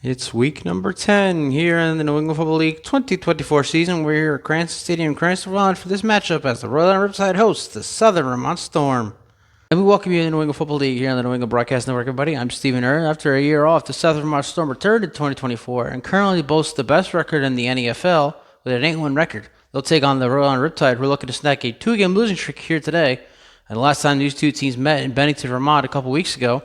It's week number 10 here in the New England Football League 2024 season. We're here at Cranston Stadium, Cranston, Vermont for this matchup as the Rhode Riptide hosts the Southern Vermont Storm. And we welcome you to the New England Football League here on the New England Broadcast Network, everybody. I'm Stephen Err. After a year off, the Southern Vermont Storm returned in 2024 and currently boasts the best record in the NFL with an 8-win record. They'll take on the Rhode Riptide. We're looking to snag a 2-game losing streak here today. And the last time these two teams met in Bennington, Vermont a couple weeks ago,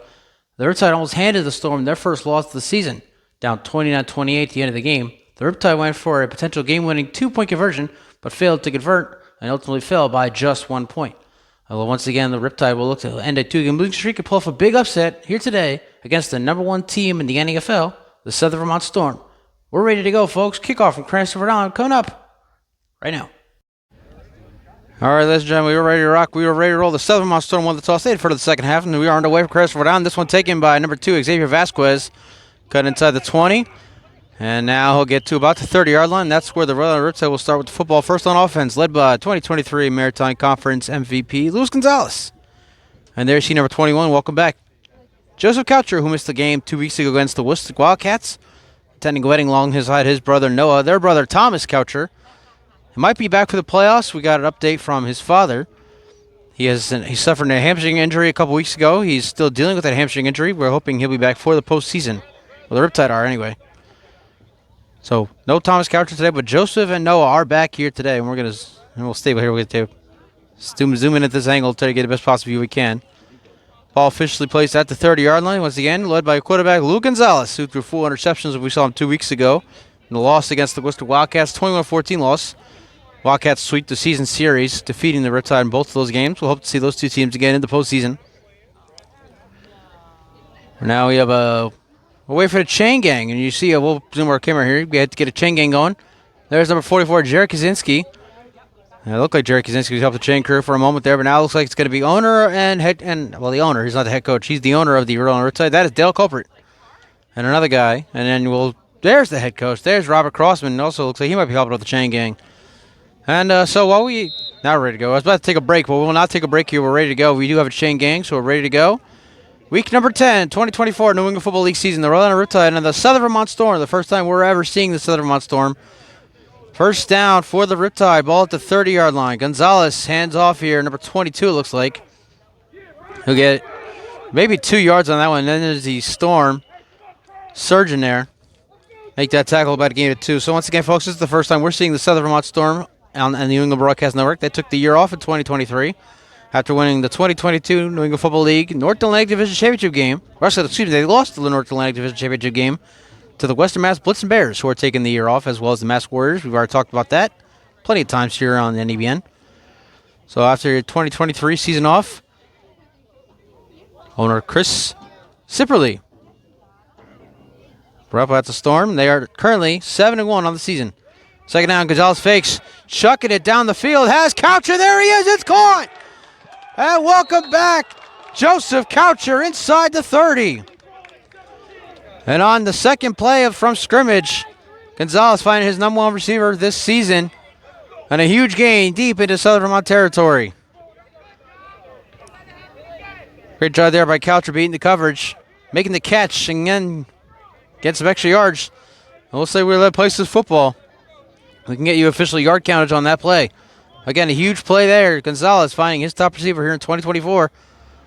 the Riptide almost handed the Storm their first loss of the season, down 29-28 at the end of the game. The Riptide went for a potential game-winning 2-point conversion, but failed to convert and ultimately fell by just 1 point. Once again, the Riptide will look to end a 2-game losing streak and pull off a big upset here today against the number 1 team in the NFL, the Southern Vermont Storm. We're ready to go, folks. Kickoff from Cranston, Rhode coming up right now. All right, ladies and gentlemen, we were ready to rock. We were ready to roll. The Southern Vermont Storm won the toss. They had for the second half, and we are underway for Cranston, Rhode. This one taken by number 2, Xavier Vasquez. Cut inside the 20, and now he'll get to about the 30-yard line. That's where the Rhode Riptide will start with the football. First on offense, led by 2023 Maritime Conference MVP, Luis Gonzalez. And there's number 21. Welcome back, Joseph Coucher, who missed the game 2 weeks ago against the Worcester Wildcats, attending a wedding alongside his brother Noah. Their brother Thomas Coucher, he might be back for the playoffs. We got an update from his father. He suffered a hamstring injury a couple weeks ago. He's still dealing with that hamstring injury. We're hoping he'll be back for the postseason. Well, the Riptide are anyway. So no Thomas Coucher today, but Joseph and Noah are back here today, and we'll stay here. We're going to zoom in at this angle, try to get the best possible view we can. Ball officially placed at the 30-yard line once again, led by quarterback Luis Gonzalez, who threw 4 interceptions. We saw him 2 weeks ago in the loss against the Worcester Wildcats, 21-14 loss. Wildcats sweep the season series, defeating the Riptide in both of those games. We'll hope to see those two teams again in the postseason. Now we have we'll wait for the chain gang, and you see, we'll zoom our camera here. We had to get a chain gang going. There's number 44, Jared Kaczynski. It looked like Jared Kaczynski helped the chain crew for a moment there, but now it looks like it's going to be owner the owner. He's not the head coach. He's the owner of the Rhode Riptide. That is Dale Culprit. And another guy. And then there's the head coach. There's Robert Crossman. Also looks like he might be helping with the chain gang. And so while now we're ready to go. I was about to take a break, but we will not take a break here. We're ready to go. We do have a chain gang, so we're ready to go. Week number 10, 2024 New England Football League season. The Rhode Riptide and the Southern Vermont Storm. The first time we're ever seeing the Southern Vermont Storm. First down for the Riptide. Ball at the 30-yard line. Gonzalez hands off here. Number 22, it looks like. He'll get maybe 2 yards on that one. Then there's the Storm surging there. Make that tackle about a game of 2. So once again, folks, this is the first time we're seeing the Southern Vermont Storm on the New England Broadcast Network. They took the year off in 2023. After winning the 2022 New England Football League North Atlantic Division Championship game. They lost the North Atlantic Division Championship game to the Western Mass Blitzen Bears, who are taking the year off, as well as the Mass Warriors. We've already talked about that plenty of times here on the NEBN. So after your 2023 season off, owner Chris Sipperly. We're up at the Storm. They are currently 7-1 on the season. Second down, Gonzalez fakes, chucking it down the field. Has Coucher. There he is. It's caught. And welcome back, Joseph Coucher inside the 30. And on the second play from scrimmage, Gonzalez finding his number 1 receiver this season. And a huge gain deep into Southern Vermont territory. Great job there by Coucher beating the coverage, making the catch, and then getting some extra yards. And we'll say that place is football. We can get you official yard countage on that play. Again, a huge play there. Gonzalez finding his top receiver here in 2024.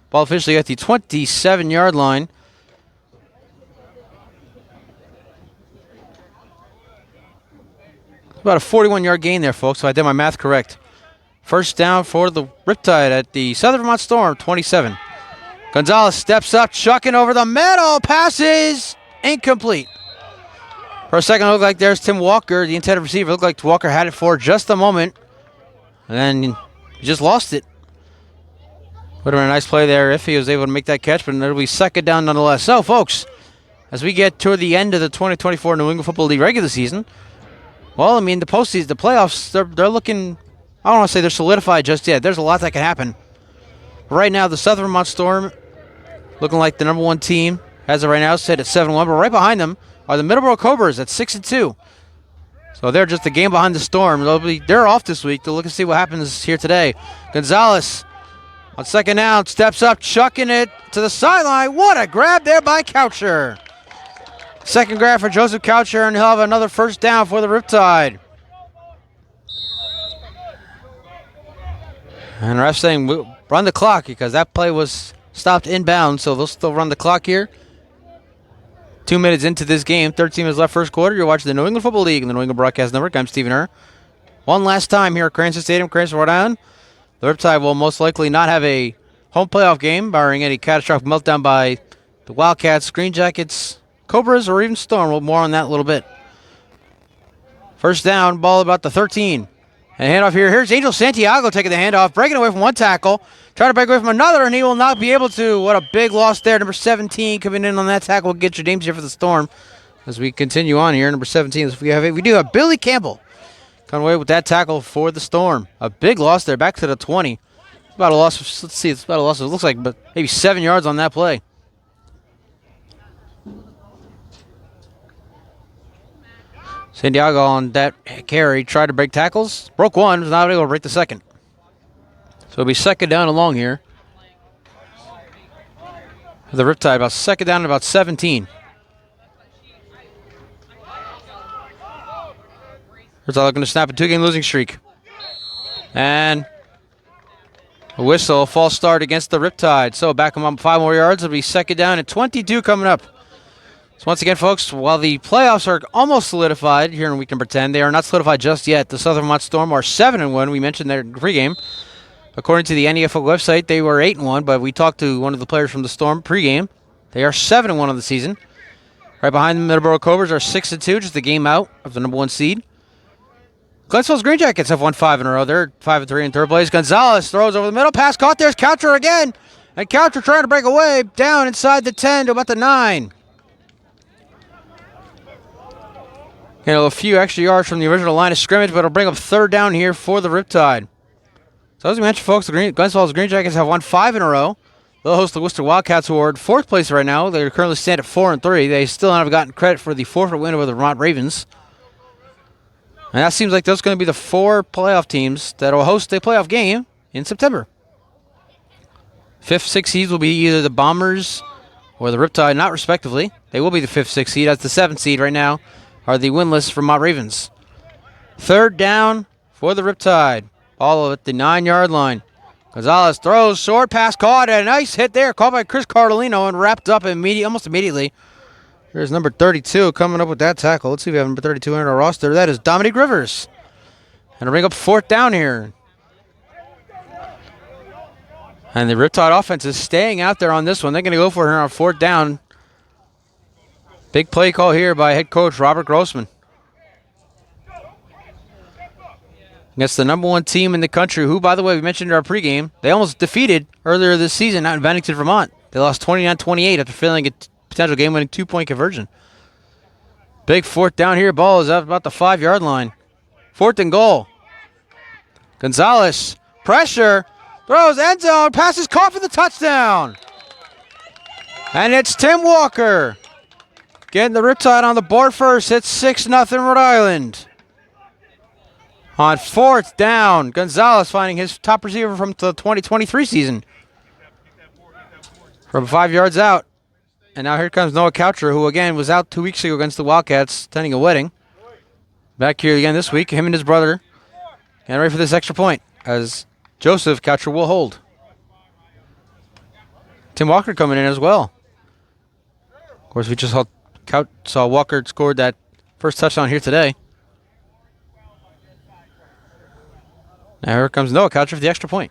Ball officially at the 27-yard line. About a 41-yard gain there, folks, so I did my math correct. First down for the Riptide at the Southern Vermont Storm, 27. Gonzalez steps up, chucking over the middle. Passes incomplete. For a second, it looked like there's Tim Walker, the intended receiver. It looked like Walker had it for just a moment. And then he just lost it. Would have been a nice play there if he was able to make that catch, but it'll be second down nonetheless. So, folks, as we get toward the end of the 2024 New England Football League regular season, well, I mean, the postseason, the playoffs, they're looking, I don't want to say they're solidified just yet. There's a lot that can happen. Right now, the Southern Vermont Storm looking like the number 1 team as of right now, set at 7-1, but right behind them are the Middleborough Cobras at 6-2. So they're just a game behind the Storm. They're off this week to look and see what happens here today. Gonzalez on second down steps up, chucking it to the sideline. What a grab there by Coucher. Second grab for Joseph Coucher, and he'll have another first down for the Riptide. And the ref saying run the clock because that play was stopped inbound, so they'll still run the clock here. 2 minutes into this game, 13 minutes left first quarter. You're watching the New England Football League and the New England Broadcast Network. I'm Stephen Herr. One last time here at Cranston Stadium, Cranston, Rhode Island. The Riptide will most likely not have a home playoff game, barring any catastrophic meltdown by the Wildcats, Green Jackets, Cobras, or even Storm. We'll more on that in a little bit. First down, ball about the 13. And handoff here. Here's Angel Santiago taking the handoff, breaking away from one tackle, trying to break away from another, and he will not be able to. What a big loss there. Number 17 coming in on that tackle will get your names here for the Storm. As we continue on here, number 17, we do have Billy Campbell coming away with that tackle for the Storm. A big loss there, back to the 20. About a loss of, let's see, it's about a loss of, it looks like but maybe 7 yards on that play. Santiago on that carry tried to break tackles. Broke one, was not able to break the second. So it'll be second down and long here. The Riptide, about second down and about 17. Riptide looking to snap a 2-game losing streak. And a whistle, false start against the Riptide. So back them up 5 more yards. It'll be second down and 22 coming up. So once again, folks, while the playoffs are almost solidified here in week number 10, they are not solidified just yet. The Southern Vermont Storm are 7-1. We mentioned their pregame. According to the NEFL website, they were 8-1, but we talked to one of the players from the Storm pregame. They are 7-1 on the season. Right behind the Middleborough Cobras are 6-2, just a game out of the number 1 seed. Glenfield's Green Jackets have won 5 in a row. They're 5-3 in third place. Gonzalez throws over the middle. Pass caught. There's Coucher again. And Coucher trying to break away down inside the 10 to about the 9. A few extra yards from the original line of scrimmage, but it'll bring up third down here for the Riptide. So as we mentioned, folks, the Glenfield's Green Jackets have won 5 in a row. They'll host the Worcester Wildcats, who are in 4th place right now. They currently stand at 4-3. They still haven't gotten credit for the forfeit win over the Vermont Ravens. And that seems like those are going to be the 4 playoff teams that will host a playoff game in September. 5th, 6th seeds will be either the Bombers or the Riptide, not respectively. They will be the 5th, 6th seed. As the 7th seed right now are the winless Vermont Ravens. Third down for the Riptide. Ball at the 9-yard line. Gonzalez throws, short pass caught, and a nice hit there, caught by Chris Cardellino and wrapped up almost immediately. Here's number 32 coming up with that tackle. Let's see if we have number 32 in our roster. That is Dominic Rivers. And to bring up fourth down here. And the Riptide offense is staying out there on this one. They're going to go for it here on fourth down. Big play call here by head coach Robert Grossman. Against the number 1 team in the country, who, by the way, we mentioned in our pregame, they almost defeated earlier this season out in Bennington, Vermont. They lost 29-28 after failing a potential game-winning 2-point conversion. Big fourth down here. Ball is up about the 5-yard line. 4th and goal. Gonzalez, pressure, throws end zone, passes caught for the touchdown. And it's Tim Walker getting the Riptide on the board first. It's 6-0 Rhode Island. On fourth down, Gonzalez finding his top receiver from the 2023 season. From 5 yards out. And now here comes Noah Coucher, who again was out 2 weeks ago against the Wildcats, attending a wedding. Back here again this week, him and his brother. Getting ready for this extra point, as Joseph Coucher will hold. Tim Walker coming in as well. Of course, we just saw Walker scored that first touchdown here today. Now here comes Noah Coucher for the extra point.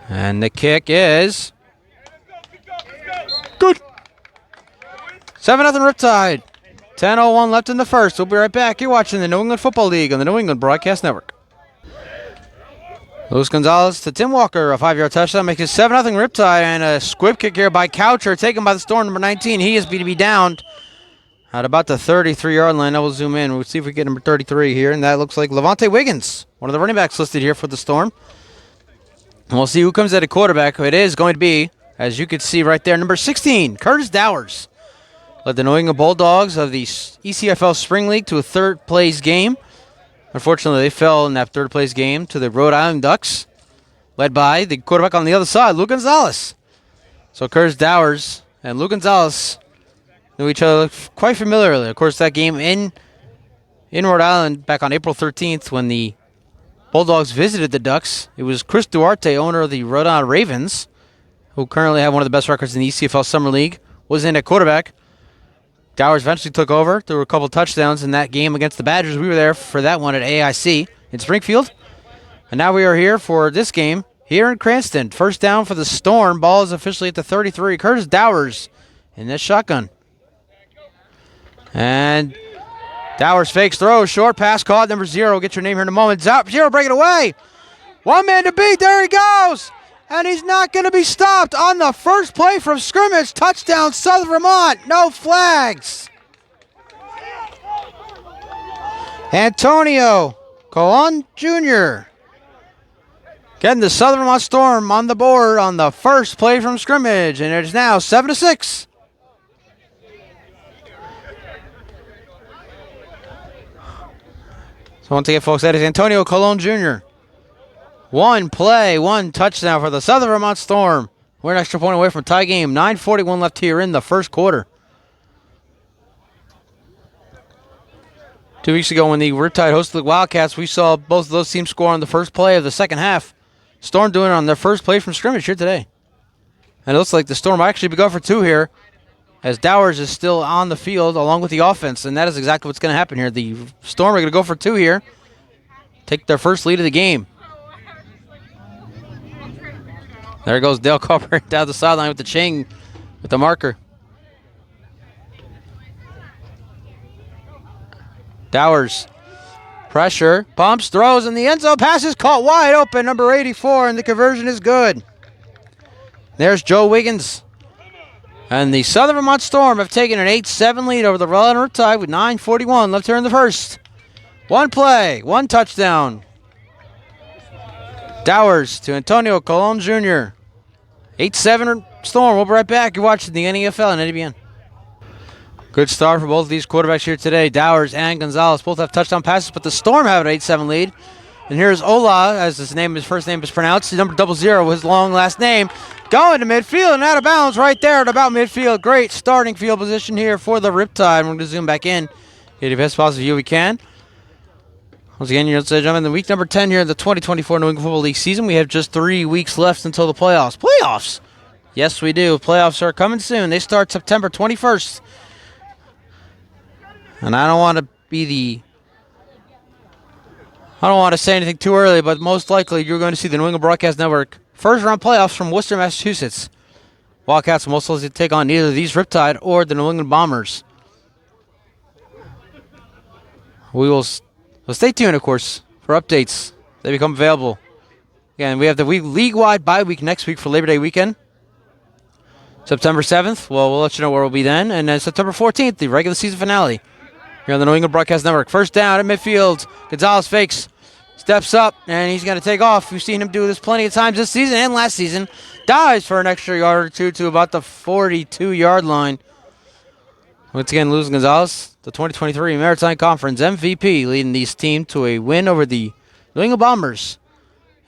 And the kick is good. 7-0 Riptide. 10:01 left in the first. We'll be right back. You're watching the New England Football League on the New England Broadcast Network. Luis Gonzalez to Tim Walker, a 5-yard touchdown, makes it 7-0 Riptide, and a squib kick here by Coucher, taken by the Storm, number 19. He is to be downed at about the 33-yard line. I will zoom in. We'll see if we get number 33 here, and that looks like Levante Wiggins, one of the running backs listed here for the Storm. And we'll see who comes at a quarterback. It is going to be, as you can see right there, number 16, Curtis Dowers. Led the New England Bulldogs of the ECFL Spring League to a third-place game. Unfortunately, they fell in that third-place game to the Rhode Island Ducks. led by the quarterback on the other side, Lou Gonzalez. So Curtis Dowers and Lou Gonzalez knew each other quite familiarly. Of course, that game in Rhode Island back on April 13th when the Bulldogs visited the Ducks. It was Chris Duarte, owner of the Rhode Island Ravens, who currently have one of the best records in the ECFL Summer League, was in at quarterback. Dowers eventually took over, threw a couple touchdowns in that game against the Badgers. We were there for that one at AIC in Springfield. And now we are here for this game here in Cranston. First down for the Storm. Ball is officially at the 33. Curtis Dowers in this shotgun. And Dowers fakes throw. Short pass caught. Number 0. Get your name here in a moment. 0 break it away. One man to beat. There he goes. And he's not going to be stopped on the first play from scrimmage. Touchdown, Southern Vermont. No flags. Antonio Colon Jr. getting the Southern Vermont Storm on the board on the first play from scrimmage. And it is now 7-6. So once again, folks, that is Antonio Colon Jr. One play, one touchdown for the Southern Vermont Storm. We're an extra point away from a tie game. 9:41 left here in the first quarter. 2 weeks ago when the Riptide hosted the Wildcats, we saw both of those teams score on the first play of the second half. Storm doing it on their first play from scrimmage here today. And it looks like the Storm might actually be going for 2 here, as Dowers is still on the field along with the offense, and that is exactly what's going to happen here. The Storm are going to go for 2 here, take their first lead of the game. There goes Dale Cooper down the sideline with the chain, with the marker. Dowers, pressure, pumps, throws in the end zone, passes caught wide open, number 84, and the conversion is good. There's Joe Wiggins. And the Southern Vermont Storm have taken an 8-7 lead over the Rhode Island Riptide with 9:41 left here in the first. One play, one touchdown. Dowers to Antonio Colon Jr. 8-7 Storm. We'll be right back. You're watching the NFL and NBN. Good start for both of these quarterbacks here today. Dowers and Gonzalez both have touchdown passes, but the Storm have an 8-7 lead. And here's Ola, as his first name is pronounced. Number 00, his long last name. Going to midfield and out of bounds right there at about midfield. Great starting field position here for the Riptide. We're going to zoom back in. Get the best possible view we can. Once again, you're jumping in week number 10 here in the 2024 New England Football League season. We have just 3 weeks left until the playoffs. Playoffs? Yes, we do. Playoffs are coming soon. They start September 21st. And I don't want to say anything too early, but most likely you're going to see the New England Broadcast Network first round playoffs from Worcester, Massachusetts. Wildcats will most likely take on either these Riptide or the New England Bombers. Well, stay tuned, of course, for updates. They become available. Again, we have the league-wide bye week next week for Labor Day weekend. September 7th, well, we'll let you know where we'll be then. And then September 14th, the regular season finale here on the New England Broadcast Network. First down at midfield. Gonzalez fakes, steps up, and he's going to take off. We've seen him do this plenty of times this season and last season. Dives for an extra yard or two to about the 42-yard line. Once again, Luis Gonzalez, the 2023 Maritime Conference MVP, leading this team to a win over the New England Bombers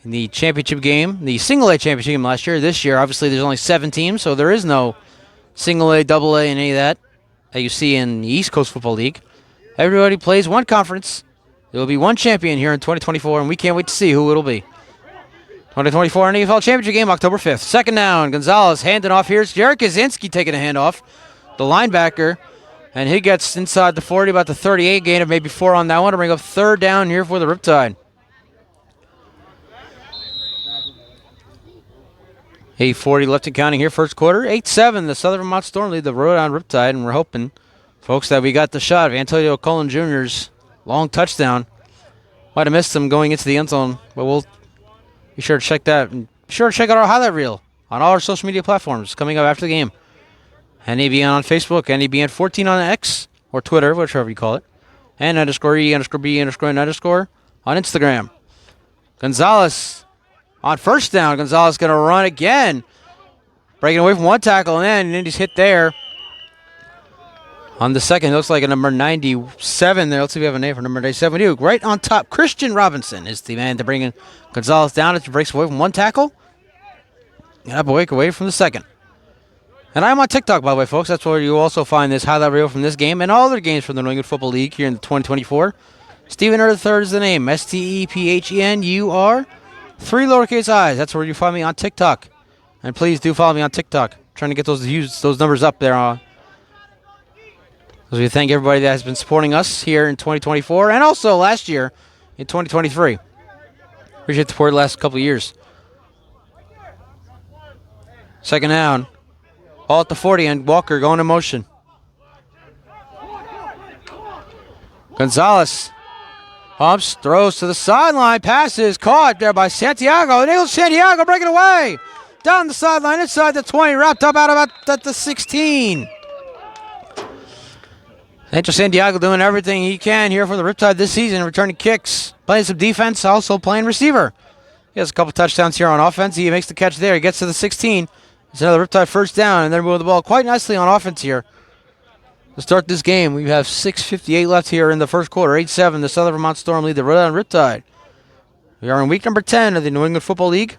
in the championship game, the single-A championship game last year. This year, obviously, there's only 7 teams, so there is no single-A, double-A, and any of that you see in the East Coast Football League. Everybody plays one conference. There will be one champion here in 2024, and we can't wait to see who it'll be. 2024 NFL Championship game, October 5th. Second down, Gonzalez handing off. Here's Jarek Kaczynski taking a handoff, the linebacker, and he gets inside the 40, about the 38, gain of maybe 4 on that one to bring up third down here for the Riptide. 8:40 left and counting here, first quarter. 8-7, the Southern Vermont Storm lead the Rhode Island Riptide, and we're hoping, folks, that we got the shot of Antonio Colon Jr.'s long touchdown. Might have missed him going into the end zone, but we'll be sure to check that. And be sure to check out our highlight reel on all our social media platforms coming up after the game. NABN on Facebook, NABN14 on X, or Twitter, whichever you call it, and _E_B_N_N_ on Instagram. Gonzalez on first down. Gonzalez going to run again. Breaking away from one tackle, and then he's hit there. On the second, it looks like a number 97 there. Let's see if we have a name for number 97. We do. Right on top, Christian Robinson is the man to bring in Gonzalez down as he breaks away from one tackle. And up away from the second. And I'm on TikTok, by the way, folks. That's where you also find this highlight reel from this game and all other games from the New England Football League here in 2024. Stephen III is the name. STEPHENUR. 3 lowercase i's. That's where you find me on TikTok. And please do follow me on TikTok. I'm trying to get those numbers up there. As we thank everybody that has been supporting us here in 2024 and also last year in 2023. Appreciate the support the last couple of years. Second down. Ball at the 40 and Walker going in motion. Gonzalez pumps, throws to the sideline, passes, caught there by Santiago. And Santiago breaking away. Down the sideline, inside the 20, wrapped up out about at the 16. Angel Santiago doing everything he can here for the Riptide this season, returning kicks, playing some defense, also playing receiver. He has a couple touchdowns here on offense. He makes the catch there. He gets to the 16. It's another Riptide first down, and they're moving the ball quite nicely on offense here. To start this game, we have 6:58 left here in the first quarter. 8-7, the Southern Vermont Storm lead the Rhode Island Riptide. We are in week number 10 of the New England Football League.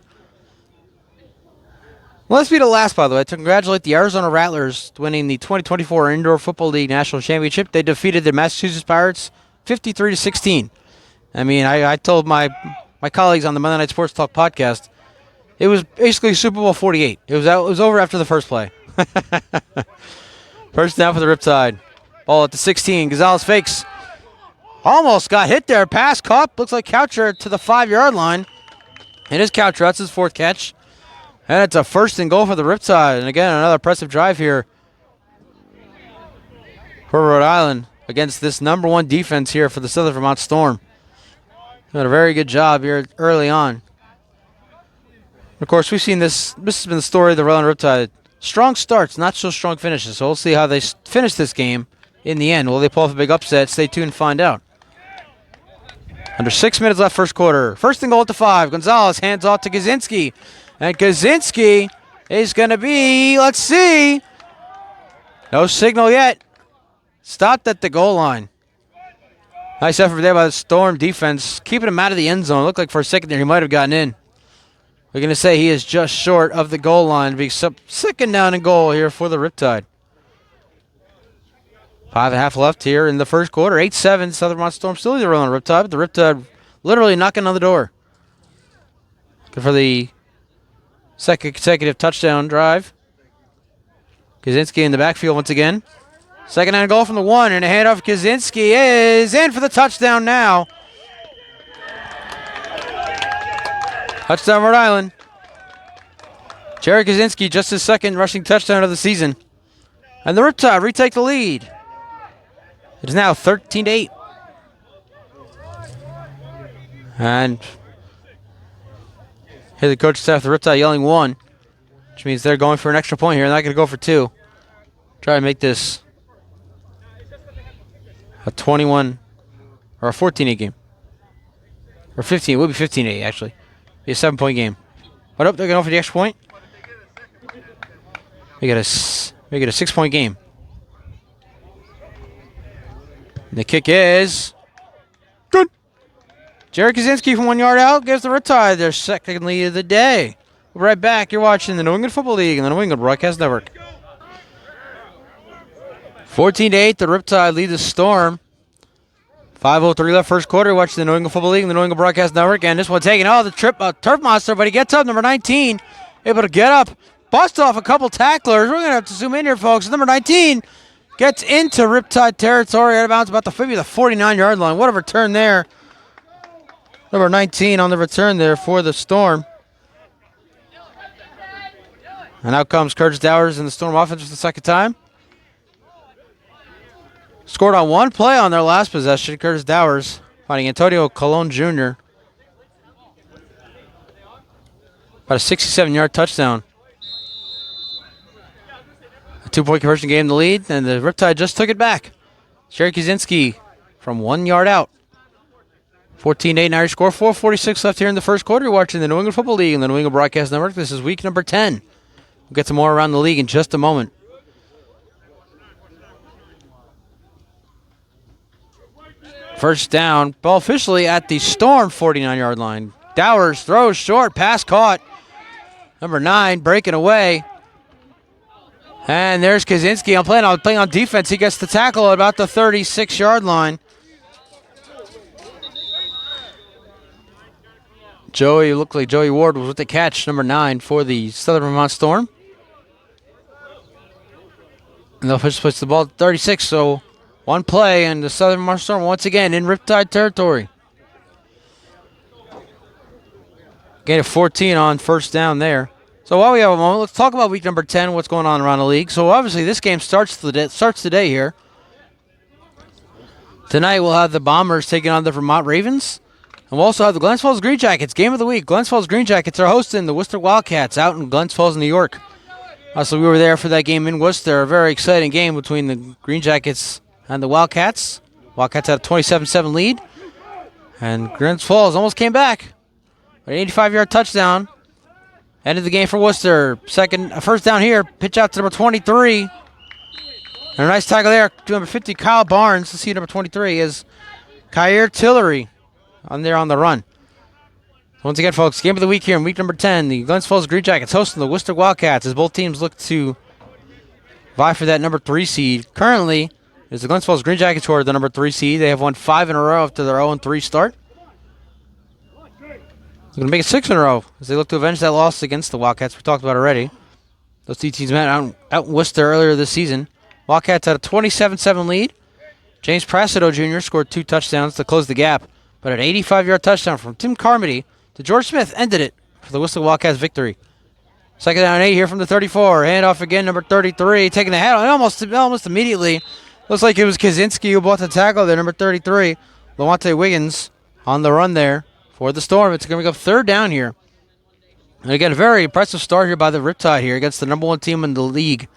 Well, let's be the last, by the way, to congratulate the Arizona Rattlers winning the 2024 Indoor Football League National Championship. They defeated the Massachusetts Pirates 53-16. I mean, I told my colleagues on the Monday Night Sports Talk podcast, it was basically Super Bowl 48. It was over after the first play. First down for the Riptide. Ball at the 16. Gonzalez fakes. Almost got hit there. Pass caught. Looks like Coucher to the 5-yard line. It is Coucher. That's his 4th catch. And it's a 1st and goal for the Riptide. And again, another impressive drive here for Rhode Island against this number 1 defense here for the Southern Vermont Storm. Did a very good job here early on. Of course, we've seen this. This has been the story of the Rhode Island Riptide. Strong starts, not so strong finishes. So we'll see how they finish this game in the end. Will they pull off a big upset? Stay tuned and find out. Under 6 minutes left first quarter. 1st and goal at the 5. Gonzalez hands off to Kaczynski. And Kaczynski is going to be, let's see. No signal yet. Stopped at the goal line. Nice effort there by the Storm defense. Keeping him out of the end zone. Looked like for a second there he might have gotten in. We're going to say he is just short of the goal line. Being 2nd down and goal here for the Riptide. 5.5 left here in the first quarter. 8-7. Southern Vermont Storm still either on the Riptide, but the Riptide literally knocking on the door. Good for the 2nd consecutive touchdown drive. Kaczynski in the backfield once again. 2nd down and goal from the 1, and a handoff. Kaczynski is in for the touchdown now. Touchdown, Rhode Island. Jerry Kaczynski, just his 2nd rushing touchdown of the season. And the Riptide retake the lead. It is now 13-8. And here the coaching staff, the Riptide yelling 1, which means they're going for an extra point here. They're not going to go for 2. Try to make this a 21 or a 14-8 game. Or 15. It will be 15-8, actually. Be a 7-point game. What up? They're going for the extra point. Make it a 6-point game. And the kick is good. Jerry Kaczynski from 1 yard out gives the Riptide their 2nd lead of the day. We'll be right back. You're watching the New England Football League and the New England Broadcast Network. 14-8. The Riptide lead the Storm. 5:03 left first quarter. Watch the New England Football League and the New England Broadcast Network. And this one taking the turf monster, but he gets up. Number 19, able to get up, bust off a couple tacklers. We're going to have to zoom in here, folks. Number 19 gets into Riptide territory out of bounds about the 49-yard line. What a return there. Number 19 on the return there for the Storm. And out comes Curtis Dowers in the Storm offense for the 2nd time. Scored on 1 play on their last possession. Curtis Dowers finding Antonio Colon Jr. About a 67-yard touchdown. A 2-point conversion gave him the lead, and the Riptide just took it back. Jerry Kaczynski from 1 yard out. 14-8 Irish score. 4:46 left here in the first quarter. You're watching the New England Football League and the New England Broadcast Network. This is week number 10. We'll get some more around the league in just a moment. First down. Ball officially at the Storm 49-yard line. Dowers throws short. Pass caught. Number 9 breaking away. And there's Kaczynski. I'm playing on defense. He gets the tackle at about the 36-yard line. Looked like Joey Ward was with the catch, number 9 for the Southern Vermont Storm. And they'll push the ball to 36, so one play, and the Southern Vermont Storm once again in Riptide territory. Gain of 14 on first down there. So while we have a moment, let's talk about week number 10, what's going on around the league. So obviously this game starts today here. Tonight we'll have the Bombers taking on the Vermont Ravens. And we'll also have the Glens Falls Green Jackets, game of the week. Glens Falls Green Jackets are hosting the Worcester Wildcats out in Glens Falls, New York. So we were there for that game in Worcester. A very exciting game between the Green Jackets and the Wildcats. Wildcats had a 27-7 lead. And Glens Falls almost came back. An 85-yard touchdown. Ended the game for Worcester. First down here. Pitch out to number 23. And a nice tackle there. Number 50, Kyle Barnes. Let's see number 23 is Kyer Tillery on the run. Once again, folks, game of the week here in week number 10. The Glens Falls Green Jackets hosting the Worcester Wildcats as both teams look to vie for that number 3 seed. Currently, it's the Glens Falls Green Jackets who are the number 3 seed. They have won 5 in a row after their 0-3 start. They're going to make it 6 in a row as they look to avenge that loss against the Wildcats we talked about already. Those two teams met out in Worcester earlier this season. Wildcats had a 27-7 lead. James Pracido Jr. scored 2 touchdowns to close the gap, but an 85-yard touchdown from Tim Carmody to George Smith ended it for the Worcester Wildcats victory. Second down and 8 here from the 34. Handoff again, number 33, taking the head on almost immediately. Looks like it was Kaczynski who bought the tackle there, number 33. Lawante Wiggins on the run there for the Storm. It's going to go third down here. And again, a very impressive start here by the Riptide here against the number 1 team in the league.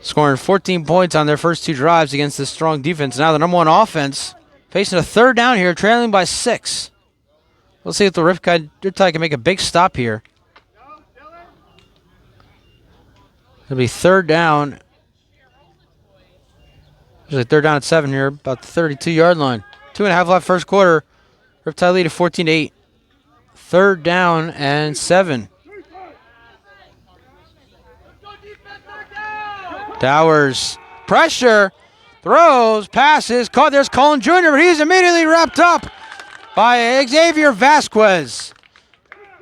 Scoring 14 points on their first 2 drives against this strong defense. Now the number 1 offense facing a third down here, trailing by 6. Let's see if the Riptide can make a big stop here. It'll be third down. There's a third down at 7 here, about the 32-yard line. 2.5 left first quarter. Riptide lead at 14-8. Third down and 7. Dowers, pressure, throws, passes, caught. There's Colin Jr., but he's immediately wrapped up by Xavier Vasquez.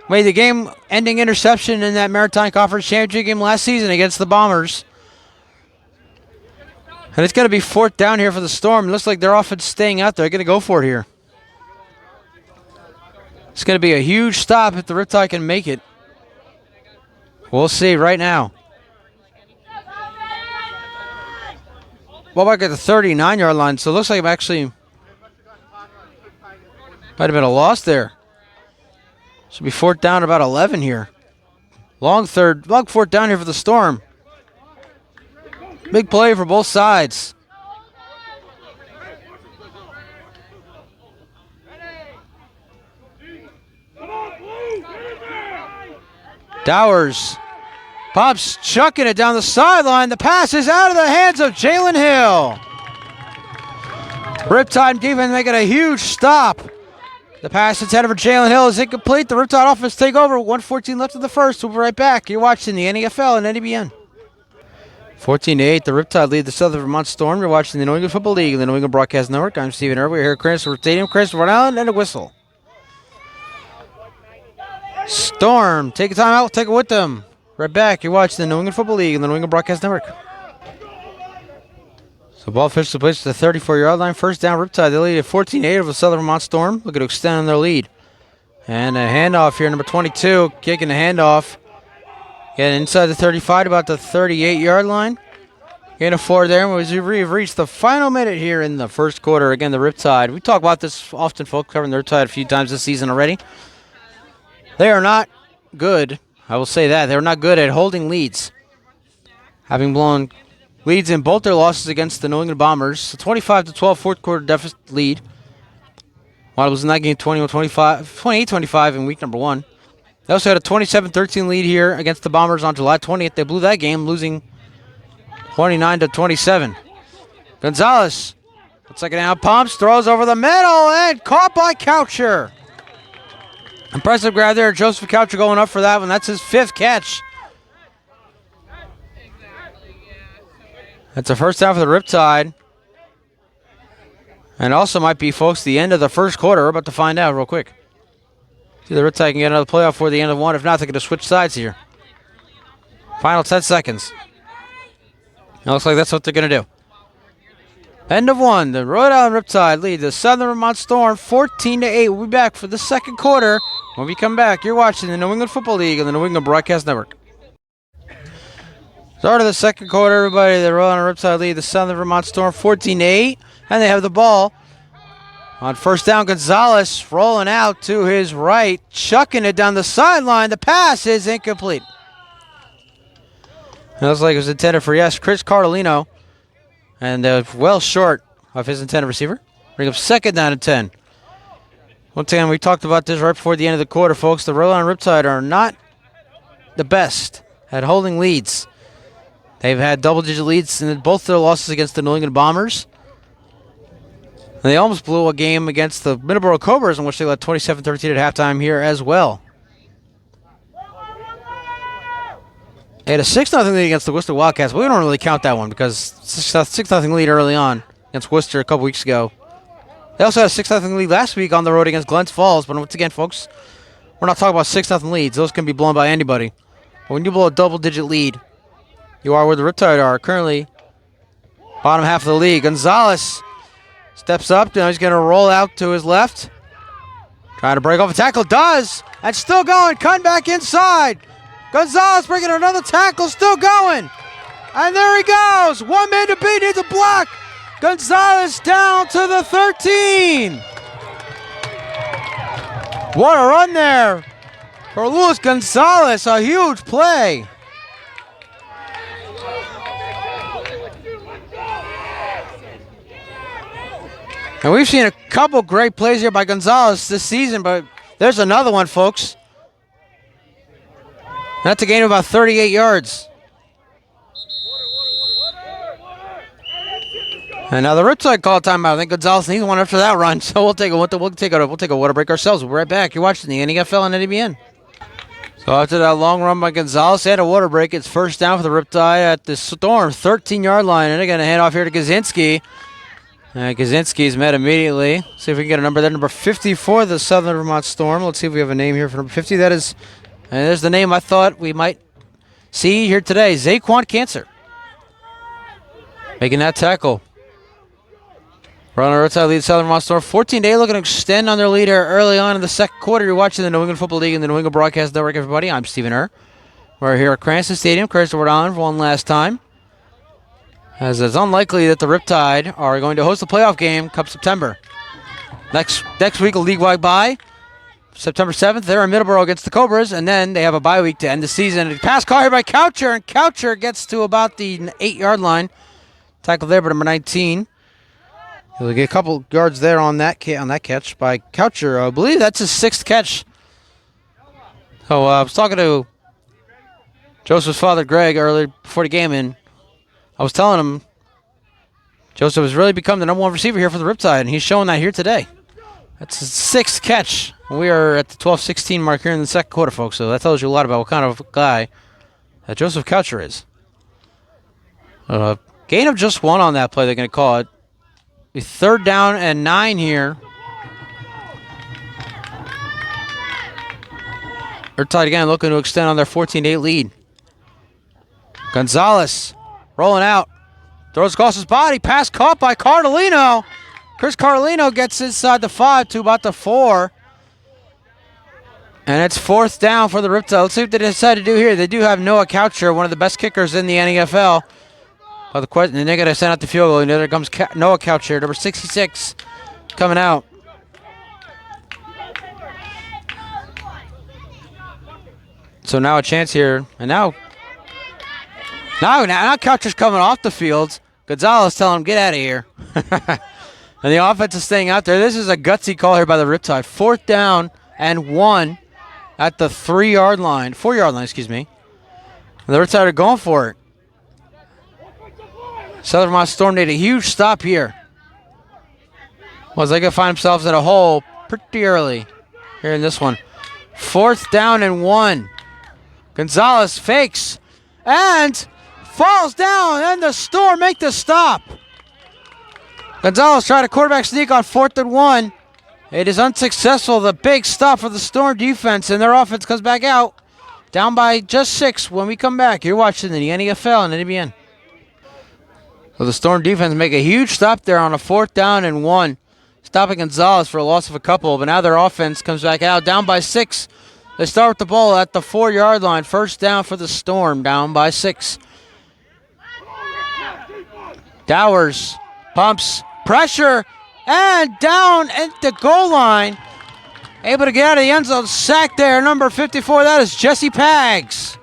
Made the game-ending interception in that Maritime Conference Championship game last season against the Bombers. And it's going to be fourth down here for the Storm. It looks like their offense staying out there. They're going to go for it here. It's going to be a huge stop if the Riptide can make it. We'll see right now. Well, back at the 39-yard line, so it looks like I'm actually might have been a loss there. Should be fourth down about 11 here. Long fourth down here for the Storm. Big play for both sides. Dowers pops, chucking it down the sideline. The pass is out of the hands of Jalen Hill. Riptide defense making a huge stop. The pass intended for Jalen Hill is incomplete. The Riptide offense take over. 1:14 left in the first. We'll be right back. You're watching the NEFL and NEBN. 14-8, the Riptide lead the Southern Vermont Storm. You're watching the New England Football League and the New England Broadcast Network. I'm Stephen Irwin. We're here at Cransford Stadium. Cransford, Rhode Island, and a whistle. Storm, take a time out, take it with them. Right back, you're watching the New England Football League and the New England Broadcast Network. So ball officially placed to the 34-yard line. First down, Riptide. They lead at 14-8 over the Southern Vermont Storm. Looking to extend on their lead. And a handoff here, number 22, kicking the handoff. Getting inside the 35, about the 38-yard line. Gain of 4 there. We've reached the final minute here in the first quarter. Again, the Riptide. We talk about this often, folks, covering the Riptide a few times this season already. They are not good. I will say that. They're not good at holding leads. Having blown leads in both their losses against the New England Bombers. A 25-12 fourth quarter deficit lead. While it was in that game 28-25 in week number 1. They also had a 27-13 lead here against the Bombers on July 20th. They blew that game, losing 29-27. Gonzalez Second down, pumps, throws over the middle, and caught by Coucher. Impressive grab there. Joseph Coucher going up for that one. That's his 5th catch. That's a first down for the Riptide. And also might be, folks, the end of the first quarter. We're about to find out real quick. See, the Riptide can get another playoff before the end of one. If not, they're going to switch sides here. Final 10 seconds. It looks like that's what they're going to do. End of one. The Rhode Island Riptide lead the Southern Vermont Storm 14-8. We'll be back for the second quarter. When we come back, you're watching the New England Football League on the New England Broadcast Network. Start of the second quarter, everybody. The Rhode Island Riptide lead the Southern Vermont Storm 14-8. And they have the ball. On first down, Gonzalez rolling out to his right, chucking it down the sideline. The pass is incomplete. It looks like it was intended for, yes, Chris Carlino. And well short of his intended receiver. Bring up second down and 10. Once again, we talked about this right before the end of the quarter, folks. The Rhode Island Riptide are not the best at holding leads. They've had double-digit leads in both their losses against the New England Bombers. And they almost blew a game against the Middleborough Cobras, in which they led 27-13 at halftime here as well. They had a 6-0 lead against the Worcester Wildcats, but we don't really count that one because 6-0 lead early on against Worcester a couple weeks ago. They also had a 6-0 lead last week on the road against Glens Falls, but once again, folks, we're not talking about 6-0 leads. Those can be blown by anybody. But when you blow a double-digit lead, you are where the Riptide are currently. Bottom half of the league. Gonzalez steps up. Now he's going to roll out to his left. Trying to break off a tackle. Does. And still going. Cutting back inside. Gonzalez bringing another tackle. Still going. And there he goes. One man to beat. Needs a block. Gonzalez down to the 13. What a run there for Luis Gonzalez. A huge play. And we've seen a couple great plays here by Gonzalez this season, but there's another one, folks. That's a gain of about 38 yards. And now the Riptide call timeout. I think Gonzalez needs one after that run, so we'll take a water break ourselves. We'll be right back. You're watching the NFL and NBN. So after that long run by Gonzalez and a water break, it's first down for the Riptide at the Storm 13-yard line, and they're going to hand off here to Kaczynski. Kaczynski's met immediately. See if we can get a number there. Number 50 for the Southern Vermont Storm. Let's see if we have a name here for number 50. That is, and there's the name I thought we might see here today. Zaquan Cancer. Making that tackle. Runner Riptide leads Southern Vermont Storm 14-8, looking to extend on their lead here early on in the second quarter. You're watching the New England Football League and the New England Broadcast Network, everybody. I'm Stephen Err. We're here at Cranston Stadium, Cranston, Rhode Island, for one last time. As it's unlikely that the Riptide are going to host a playoff game come September. Next week, a league-wide bye. September 7th, they're in Middleborough against the Cobras, and then they have a bye week to end the season. Pass caught here by Coucher, and Coucher gets to about the 8-yard line. Tackle there by number 19. He'll get a couple yards there on that catch by Coucher. I believe that's his 6th catch. So I was talking to Joseph's father, Greg, earlier before the game, and I was telling him Joseph has really become the number one receiver here for the Riptide, and he's showing that here today. That's his 6th catch. We are at the 12-16 mark here in the second quarter, folks, so that tells you a lot about what kind of guy that Joseph Coucher is. Gain of just 1 on that play, they're going to call it. Be 3rd down and 9 here. Riptide again looking to extend on their 14-8 lead. Gonzalez rolling out. Throws across his body. Pass caught by Cardellino. Chris Cardellino gets inside the 5 to about the 4. And it's 4th down for the Riptide. Let's see what they decide to do here. They do have Noah Coucher, one of the best kickers in the NFL. But the question, and they're going to send out the field goal. And there comes Noah Coucher, number 66, coming out. So now a chance here. And now Coucher's coming off the field. Gonzalez telling him, get out of here. And the offense is staying out there. This is a gutsy call here by the Riptide. 4th down and 1 at the 4-yard line, excuse me. And the Riptide are going for it. Southern Vermont Storm made a huge stop here. Well, they could find themselves in a hole pretty early here in this one. 4th down and 1. Gonzalez fakes and falls down, and the Storm make the stop. Gonzalez tried a quarterback sneak on 4th and 1. It is unsuccessful. The big stop for the Storm defense, and their offense comes back out. Down by just 6 when we come back. You're watching the NFL and NBN. So the Storm defense make a huge stop there on a 4th down and 1. Stopping Gonzalez for a loss of a couple, but now their offense comes back out. Down by 6. They start with the ball at the 4-yard line. 1st down for the Storm, down by 6. Dowers pumps, pressure, and down at the goal line. Able to get out of the end zone. Sack there, number 54. That is Jesse Paggs.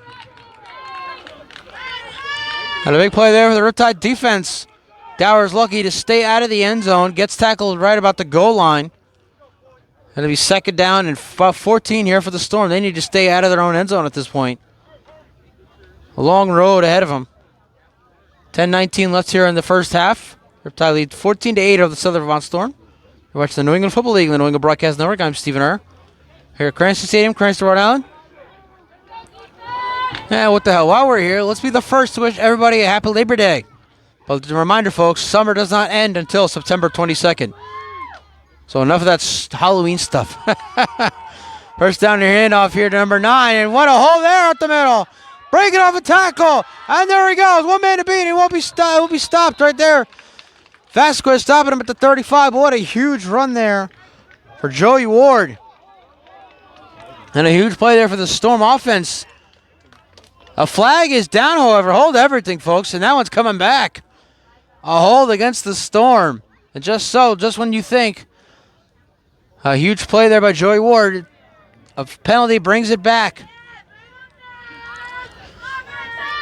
And a big play there for the Riptide defense. Dowers lucky to stay out of the end zone. Gets tackled right about the goal line. It'll be 2nd down and 14 here for the Storm. They need to stay out of their own end zone at this point. A long road ahead of them. 10-19 left here in the first half. Riptide lead 14-8 over the Southern Vermont Storm. You watch the New England Football League and the New England Broadcast Network. I'm Stephen Err. Here at Cranston Stadium, Cranston, Rhode Island. Yeah, what the hell? While we're here, let's be the first to wish everybody a happy Labor Day. But a reminder, folks, summer does not end until September 22nd. So enough of that Halloween stuff. First down your handoff here to number 9. And what a hole there at the middle. Breaking off a tackle. And there he goes. One man to beat. He won't be stopped right there. Vasquez stopping him at the 35. What a huge run there for Joey Ward. And a huge play there for the Storm offense. A flag is down, however. Hold everything, folks. And that one's coming back. A hold against the Storm. And just when you think a huge play there by Joey Ward, a penalty brings it back.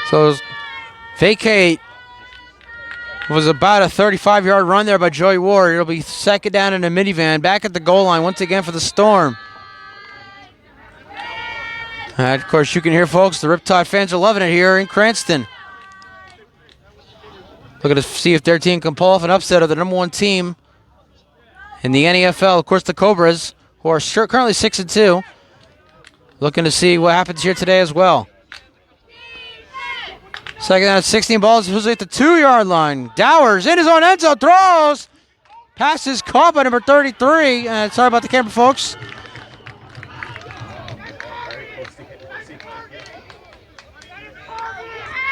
So vacate was about a 35-yard run there by Joey Ward. It'll be 2nd down in a minivan. Back at the goal line once again for the Storm. And of course, you can hear, folks, the Riptide fans are loving it here in Cranston. Looking to see if their team can pull off an upset of the number 1 team in the NFL. Of course, the Cobras, who are currently 6-2. Looking to see what happens here today as well. 2nd down at 16. Balls usually at the 2-yard line. Dowers in his own end zone. Throws. Pass is caught by number 33. Sorry about the camera, folks.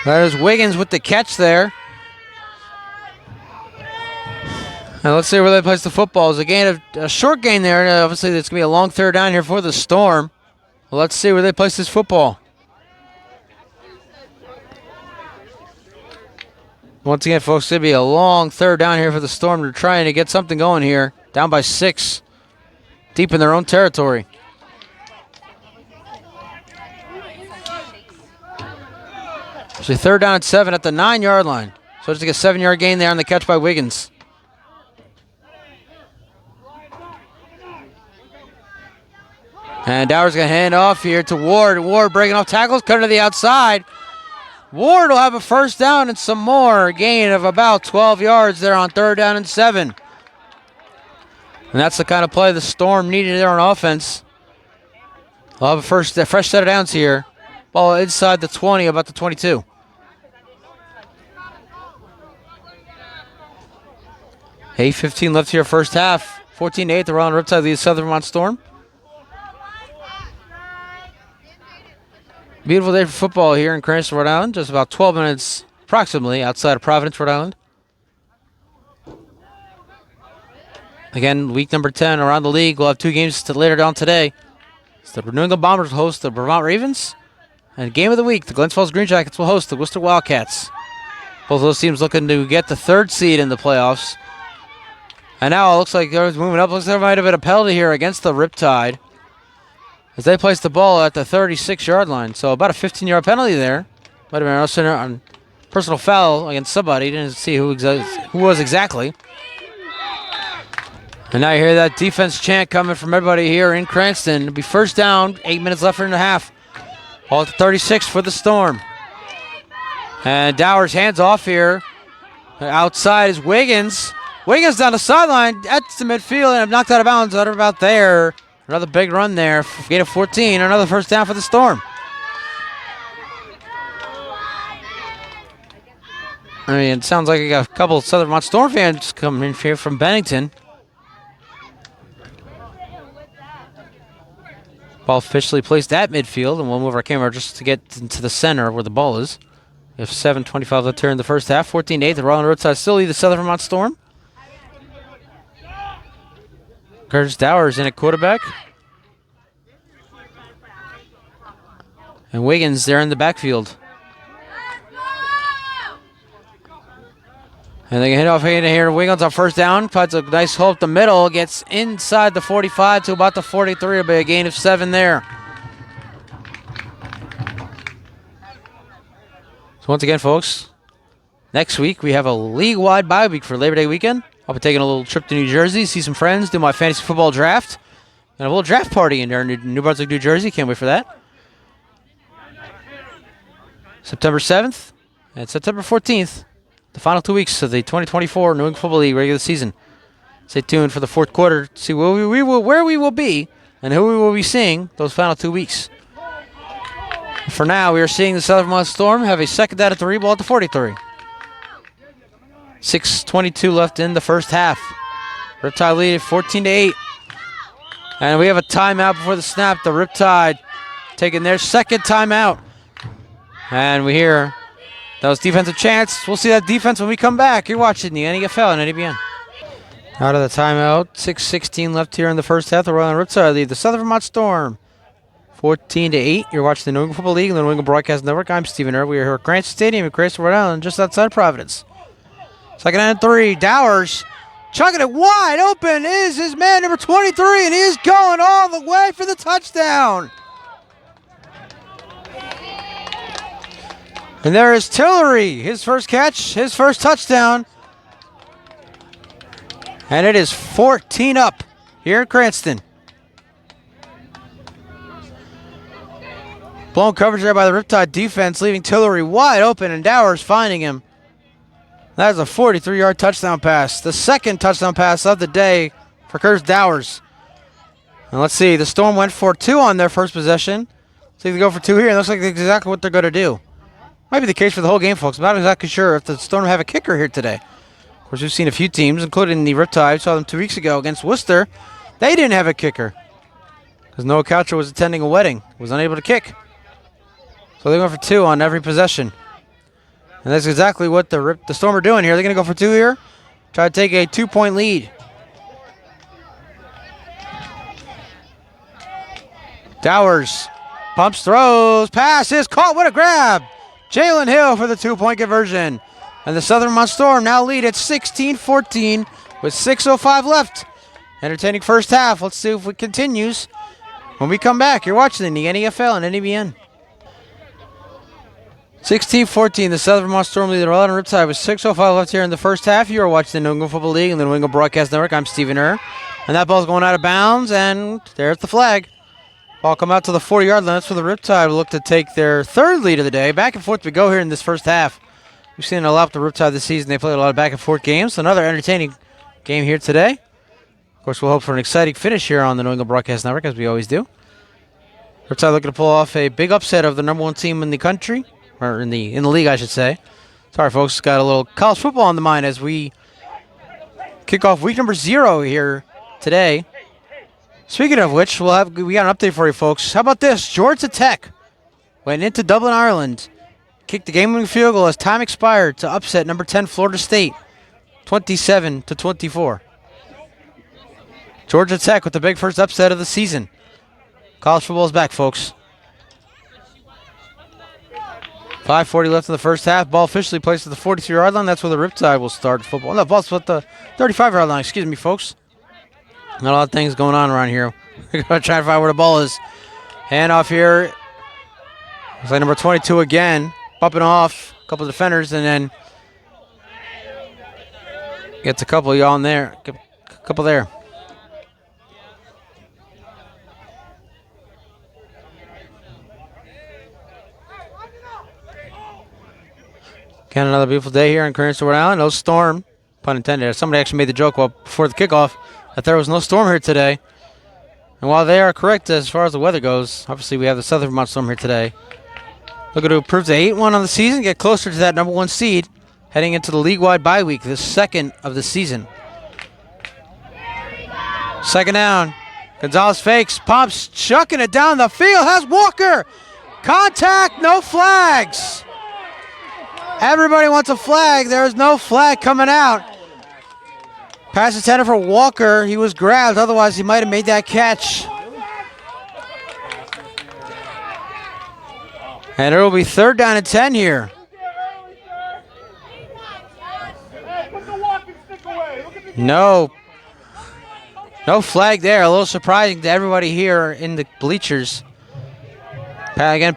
That is Wiggins with the catch there. And let's see where they place the football. It's a short gain there. Obviously, it's going to be a long 3rd down here for the Storm. Well, let's see where they place this football. Once again, folks, it's going to be a long 3rd down here for the Storm. They're trying to get something going here. Down by 6. Deep in their own territory. So 3rd down and 7 at the 9-yard line. So just like a 7-yard gain there on the catch by Wiggins. And Dowers going to hand off here to Ward. Ward breaking off tackles, cutting to the outside. Ward will have a 1st down and some more. A gain of about 12 yards there on 3rd down and 7. And that's the kind of play the Storm needed there on offense. They'll have a fresh set of downs here. Ball inside the 20, about the 22. Hey, 15 left here first half. 14-8, the Rhode Riptide leads Southern Vermont Storm. Beautiful day for football here in Cranston, Rhode Island. Just about 12 minutes approximately outside of Providence, Rhode Island. Again, week number 10 around the league. We'll have 2 games later down today. So the New England Bombers will host the Vermont Ravens. And game of the week, the Glens Falls Green Jackets will host the Worcester Wildcats. Both of those teams looking to get the 3rd seed in the playoffs. And now it looks like they're moving up. Looks like there might have been a penalty here against the Riptide as they placed the ball at the 36-yard line. So about a 15-yard penalty there. Might have been a personal foul against somebody. Didn't see who was exactly. And now you hear that defense chant coming from everybody here in Cranston. It'll be 1st down, 8 minutes left in the half. Ball at the 36 for the Storm. And Dowers hands off here. Outside is Wiggins. Wiggins down the sideline. That's the midfield and knocked out of bounds. Right about there. Another big run there. Gain of 14. Another first down for the Storm. I mean, it sounds like we got a couple of Southern Vermont Storm fans coming in here from Bennington. Ball officially placed at midfield, and we'll move our camera just to get into the center where the ball is. We have 7:25 left here in the first half. 14-8. The Rhode Riptide still lead the Southern Vermont Storm. Curtis Dowers in at quarterback. And Wiggins there in the backfield. And they can hit off here. Wiggins on first down. Puts a nice hole up the middle. Gets inside the 45 to about the 43. It'll be a gain of 7 there. So once again, folks, next week we have a league-wide bye week for Labor Day weekend. I'll be taking a little trip to New Jersey, see some friends, do my fantasy football draft. And a little draft party in there in New Brunswick, New Jersey. Can't wait for that. September 7th and September 14th. The final 2 weeks of the 2024 New England Football League regular season. Stay tuned for the fourth quarter to see where we will be and who we will be seeing those final 2 weeks. For now, we are seeing the Southern Vermont Storm have a second down at 3, ball at the 43. 6:22 left in the first half. Riptide lead at 14-8. And we have a timeout before the snap. The Riptide taking their second timeout. And we hear that was defensive chance. We'll see that defense when we come back. You're watching the NFL and NBN. Out of the timeout. 6:16 left here in the first half. The Rhode Riptide lead the Southern Vermont Storm 14-8. You're watching the New England Football League and the New England Broadcast Network. I'm Stephen Rhode. We are here at Cranston Stadium in Cranston, Rhode Island, just outside Providence. Second and 3. Dowers chucking it wide open is his man number 23, and he is going all the way for the touchdown. And there is Tillery, his first catch, his first touchdown. And it is 14 up here in Cranston. Blown coverage there by the Riptide defense, leaving Tillery wide open, and Dowers finding him. That is a 43-yard touchdown pass. The second touchdown pass of the day for Curtis Dowers. And let's see, the Storm went for 2 on their first possession. So they go for 2 here, and it looks like that's exactly what they're going to do. Might be the case for the whole game, folks. I'm not exactly sure if the Storm have a kicker here today. Of course, we've seen a few teams, including the Riptide. Saw them 2 weeks ago against Worcester. They didn't have a kicker because Noah Coucher was attending a wedding, was unable to kick. So they went for 2 on every possession. And that's exactly what the Storm are doing here. They're going to go for 2 here, try to take a 2-point lead. Dowers pumps, throws, passes, caught. What a grab! Jalen Hill for the 2-point conversion. And the Southern Vermont Storm now lead at 16-14 with 6:05 left. Entertaining first half. Let's see if it continues when we come back. You're watching the NFL and NBN. 16-14, the Southern Vermont Storm lead the Rhode Riptide with 6:05 left here in the first half. You are watching the New England Football League and the New England Broadcast Network. I'm Stephen Rhode. And that ball's going out of bounds, and there's the flag. Ball come out to the 40-yard line. That's where the Riptide will look to take their third lead of the day. Back and forth we go here in this first half. We've seen a lot of the Riptide this season. They played a lot of back and forth games. Another entertaining game here today. Of course, we'll hope for an exciting finish here on the New England Broadcast Network, as we always do. Riptide looking to pull off a big upset of the number 1 team in the country, or in the league, I should say. Sorry, folks, got a little college football on the mind as we kick off week number 0 here today. Speaking of which, we got an update for you, folks. How about this? Georgia Tech went into Dublin, Ireland, kicked the game-winning field goal as time expired to upset number 10 Florida State, 27-24. Georgia Tech with the big first upset of the season. College football is back, folks. 5:40 left in the first half. Ball officially placed at the 43-yard line. That's where the Riptide will start football. No, ball's at the 35-yard line. Excuse me, folks. Not a lot of things going on around here. We're going to try to find where the ball is. Hand off here. It's like number 22 again. Bumping off a couple of defenders, and then gets a couple of y'all in there. A couple there. Again, another beautiful day here in Cranston, Rhode Island. No storm pun intended. Somebody actually made the joke before the kickoff that there was no storm here today. And while they are correct as far as the weather goes, obviously we have the Southern Vermont storm here today. Looking to improve to 8-1 on the season, get closer to that number 1 seed, heading into the league-wide bye week, the second of the season. Second down. Gonzalez fakes, pumps, chucking it down the field, has Walker. Contact, no flags. Everybody wants a flag. There is no flag coming out. Pass intended for Walker. He was grabbed, otherwise he might have made that catch. And it will be 3rd down and 10 here. No flag there. A little surprising to everybody here in the bleachers. Again,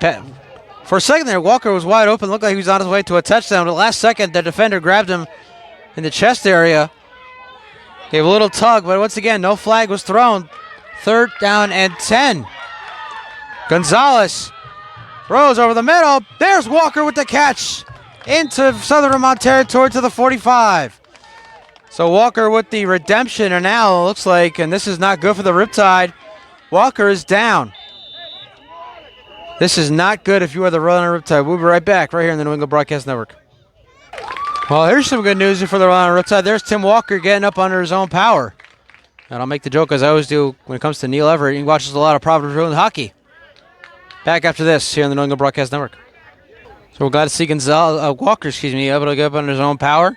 for a second there, Walker was wide open. Looked like he was on his way to a touchdown. But last second, the defender grabbed him in the chest area. Gave a little tug, but once again, no flag was thrown. 3rd down and 10. Gonzalez throws over the middle. There's Walker with the catch into Southern Vermont territory to the 45. So Walker with the redemption, and now it looks like, and this is not good for the Riptide, Walker is down. This is not good if you are the Rhode Riptide. We'll be right back right here in the New England Broadcast Network. Well, here's some good news for the Rhode Riptide. There's Tim Walker getting up under his own power. And I'll make the joke, as I always do, when it comes to Neil Everett. He watches a lot of Providence Rhode hockey. Back after this here on the New England Broadcast Network. So we're glad to see Walker, able to get up under his own power.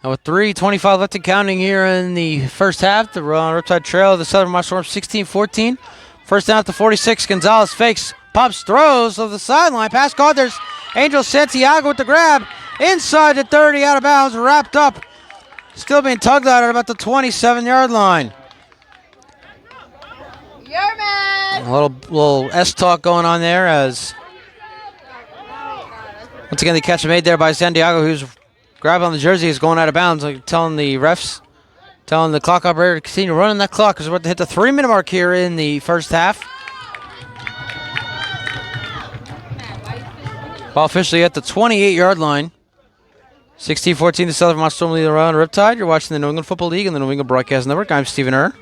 And with 3:25 left and counting here in the first half, the Riptide trail the Southern Vermont Storm 16-14. First down at the 46. Gonzalez fakes, pumps, throws of the sideline. Pass caught. There's Angel Santiago with the grab. Inside the 30, out of bounds, wrapped up. Still being tugged at about the 27-yard line. A little S-talk going on there as once again the catch made there by Santiago, who's grabbing on the jersey, is going out of bounds, like telling the refs, telling the clock operator to continue running that clock because we're about to hit the 3-minute mark here in the first half. Ball officially at the 28-yard line. 16-14, the Southern Vermont Storm lead the Rhode Riptide. You're watching the New England Football League and the New England Broadcast Network. I'm Stephen Err.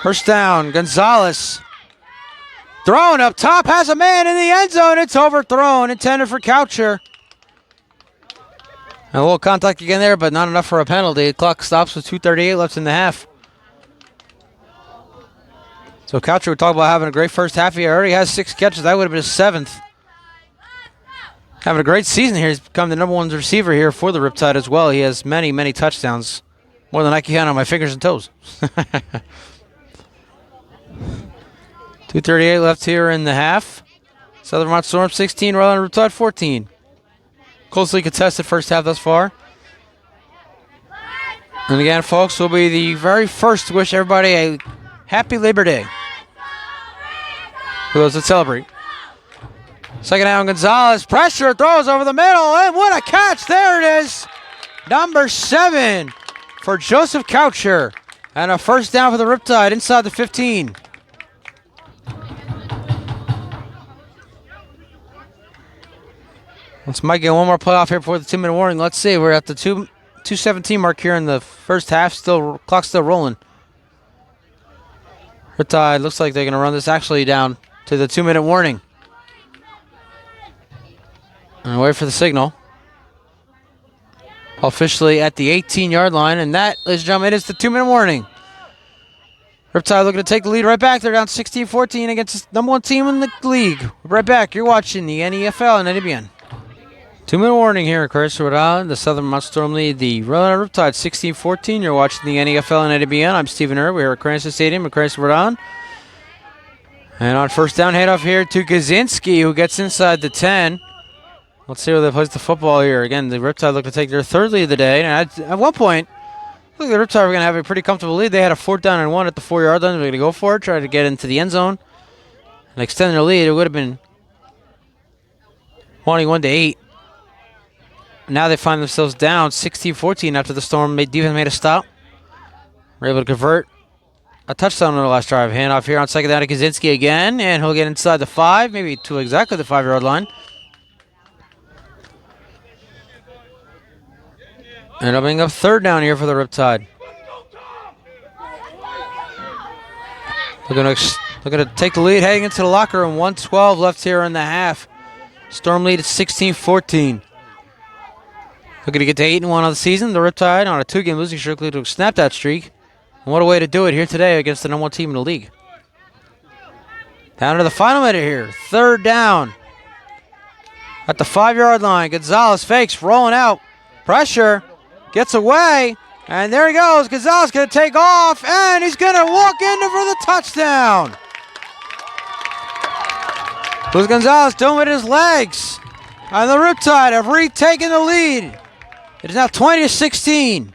First down, Gonzalez. Throwing up top, has a man in the end zone. It's overthrown, intended for Coucher. A little contact again there, but not enough for a penalty. The clock stops with 2:38 left in the half. So Coucher, we talk about having a great first half. He already has 6 catches. That would have been his 7th. Having a great season here. He's become the number 1 receiver here for the Riptide as well. He has many, many touchdowns. More than I can count on my fingers and toes. 2:38 left here in the half. Southern Vermont Storm 16, Rhode Riptide 14. Closely contested first half thus far. And again, folks, we'll be the very first to wish everybody a happy Labor Day. For those that celebrate. Second down, Gonzalez. Pressure, throws over the middle, and what a catch. There it is. Number 7 for Joseph Coucher. And a first down for the Riptide inside the 15. Let's might get one more play off here before the 2-minute warning. Let's see. We're at the 2:17 mark here in the first half. Clock's still rolling. Riptide looks like they're going to run this actually down to the 2-minute warning. And wait for the signal. Officially at the 18-yard line, and that, ladies and gentlemen, is the 2-minute warning. Riptide looking to take the lead right back. They're down 16-14 against the number 1 team in the league. Right back. You're watching the NEFL and NABN. 2-minute warning here at Rhode Island. The Southern Vermont Storm lead the Rhode Riptide 16-14. You're watching the NEFL and NABN. I'm Stephen Err. We're at Cranston Stadium at Cranston, Rhode Island. And on first down, handoff here to Kaczynski, who gets inside the 10. Let's see where they place the football here. Again, the Riptide look to take their 3rd lead of the day. And at one point, I think the Riptide were going to have a pretty comfortable lead. They had a 4th down and 1 at the 4-yard line. They're going to go for it, try to get into the end zone and extend their lead. It would have been 21-8. Now they find themselves down 16-14 after the Storm defense made a stop. We're able to convert a touchdown on the last drive. Handoff here on second down to Kaczynski again, and he'll get inside the 5, maybe to exactly the 5-yard line. And opening up third down here for the Riptide. Looking to take the lead heading into the locker room. 1:12 left here in the half. Storm lead at 16-14. Looking to get to 8-1 on the season. The Riptide on a 2-game losing streak looking to snap that streak. And what a way to do it here today against the number 1 team in the league. Down to the final minute here. Third down. At the 5-yard line. Gonzalez fakes, rolling out. Pressure. Gets away. And there he goes. Gonzalez going to take off. And he's going to walk in for the touchdown. Who's Gonzalez doing with his legs? And the Riptide have retaken the lead. It is now 20-16.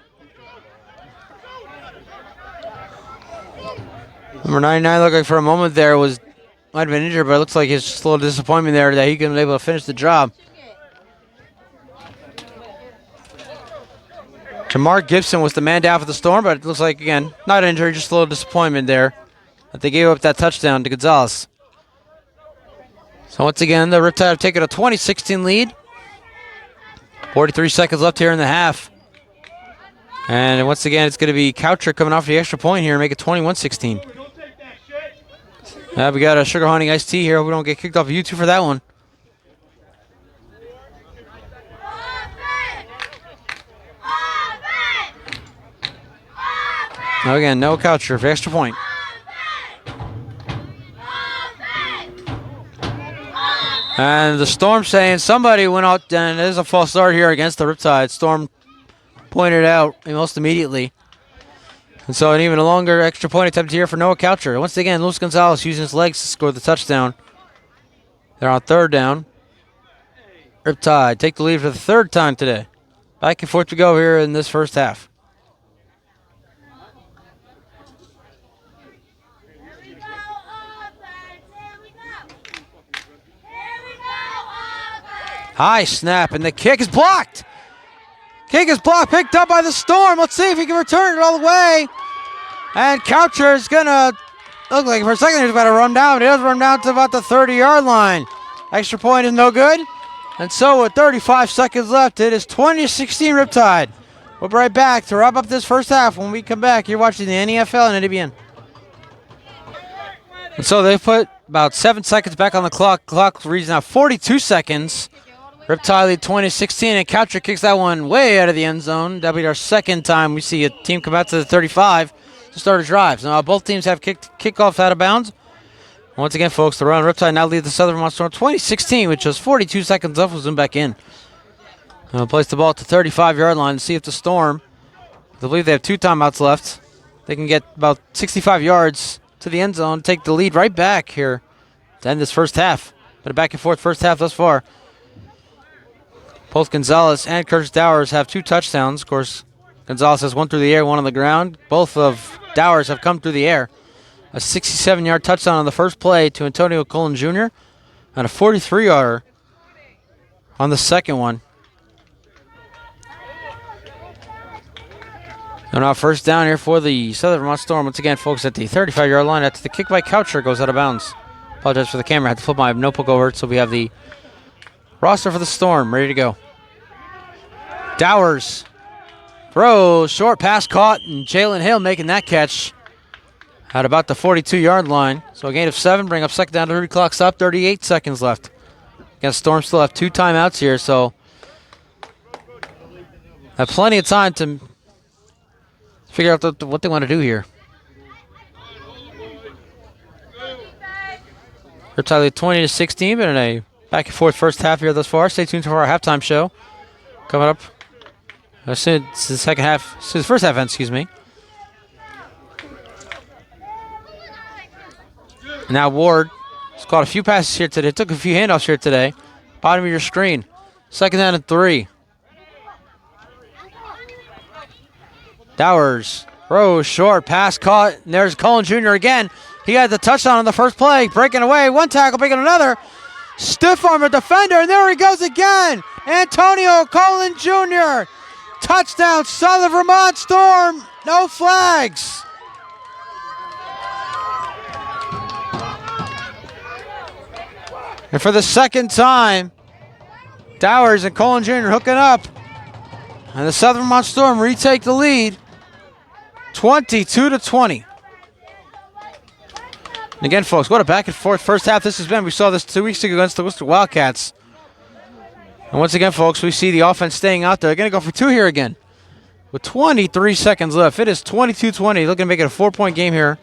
Number 99 looked like for a moment there might have been injured, but it looks like it's just a little disappointment there that he couldn't be able to finish the job. Jamar Gibson was the man down for the Storm, but it looks like, again, not an injury, just a little disappointment there that they gave up that touchdown to Gonzalez. So once again, the Riptide have taken a 20-16 lead. 43 seconds left here in the half. And once again, it's going to be Coucher coming off the extra point here and make it 21-16. We got a sugar honey iced tea here. Hope we don't get kicked off of YouTube for that one. Now again, no Coucher for the extra point. And the Storm saying somebody went out, and there's a false start here against the Riptide. Storm pointed out almost immediately. And so an even longer extra point attempt here for Noah Coucher. Once again, Luis Gonzalez using his legs to score the touchdown. They're on third down. Riptide take the lead for the third time today. Back and forth we go here in this first half. High snap, and the kick is blocked. Kick is blocked, picked up by the Storm. Let's see if he can return it all the way. And Coucher is going to look like for a second he's about to run down. He does run down to about the 30-yard line. Extra point is no good. And so with 35 seconds left, it is 20-16 Riptide. We'll be right back to wrap up this first half. When we come back, you're watching the NFL and NDBN. And so they put about 7 seconds back on the clock. Clock reads now 42 seconds. Riptide lead 20-16, and Coucher kicks that one way out of the end zone. That'll be our second time we see a team come out to the 35 to start a drive. So now both teams have kickoffs out of bounds. Once again, folks, the Rhode Riptide now lead the Southern Vermont Storm 20-16, with just 42 seconds left. We'll zoom back in. They'll place the ball at the 35-yard line to see if the Storm, I believe they have 2 timeouts left. They can get about 65 yards to the end zone, take the lead right back here to end this first half. But a back and forth first half thus far. Both Gonzalez and Curtis Dowers have 2 touchdowns. Of course, Gonzalez has 1 through the air, 1 on the ground. Both of Dowers have come through the air. A 67-yard touchdown on the first play to Antonio Cullen Jr. and a 43-yarder on the second one. And now first down here for the Southern Vermont Storm. Once again, folks, at the 35-yard line. After the kick by Coucher goes out of bounds. Apologize for the camera. I had to flip my notebook over it, so we have the roster for the Storm ready to go. Dowers throws, short pass caught, and Jalen Hill making that catch at about the 42-yard line. So a gain of 7, bring up second down to 30 clock stop, 38 seconds left. Again, Storm still have 2 timeouts here, so have plenty of time to figure out what they want to do here. Riptide lead 20-16, but in a back and forth first half here thus far. Stay tuned for our halftime show coming up as soon as the second half, as soon as the first half ends, excuse me. Now Ward has caught a few passes here today. Took a few handoffs here today. Bottom of your screen. Second down and 3. Dowers throws short, pass caught, and there's Cullen Jr. again. He had the touchdown on the first play, breaking away. 1 tackle, breaking another. Stiff arm a defender, and there he goes again. Antonio Cullen Jr. Touchdown, Southern Vermont Storm. No flags. And for the second time, Dowers and Colin Jr. hooking up. And the Southern Vermont Storm retake the lead, 22-20. And again, folks, what a back and forth first half this has been. We saw this 2 weeks ago against the Worcester Wildcats. And once again, folks, we see the offense staying out there. They're going to go for two here again with 23 seconds left. It is 22-20. Looking to make it a 4-point game here.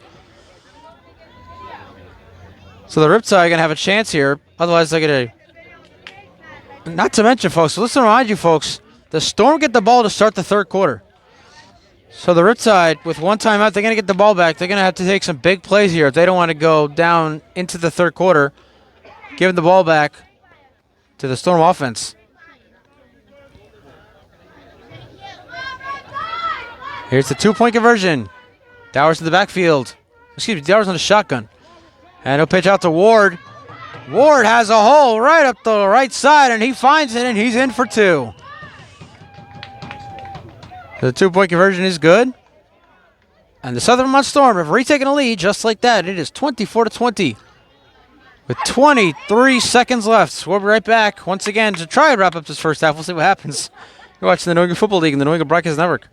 So the Riptide are going to have a chance here. Otherwise, they're going to... Not to mention, folks, let's remind you, folks, the Storm get the ball to start the third quarter. So the Riptide, with one timeout, they're going to get the ball back. They're going to have to take some big plays here if they don't want to go down into the third quarter, giving the ball back to the Storm offense. Here's the two-point conversion. Dowers in the backfield. Excuse me, Dowers on the shotgun. And he'll pitch out to Ward. Ward has a hole right up the right side, and he finds it, and he's in for two. The two-point conversion is good. And the Southern Vermont Storm have retaken a lead just like that. It is 24-20 with 23 seconds left. We'll be right back once again to try and wrap up this first half. We'll see what happens. You're watching the New England Football League and the New England Broadcast Network.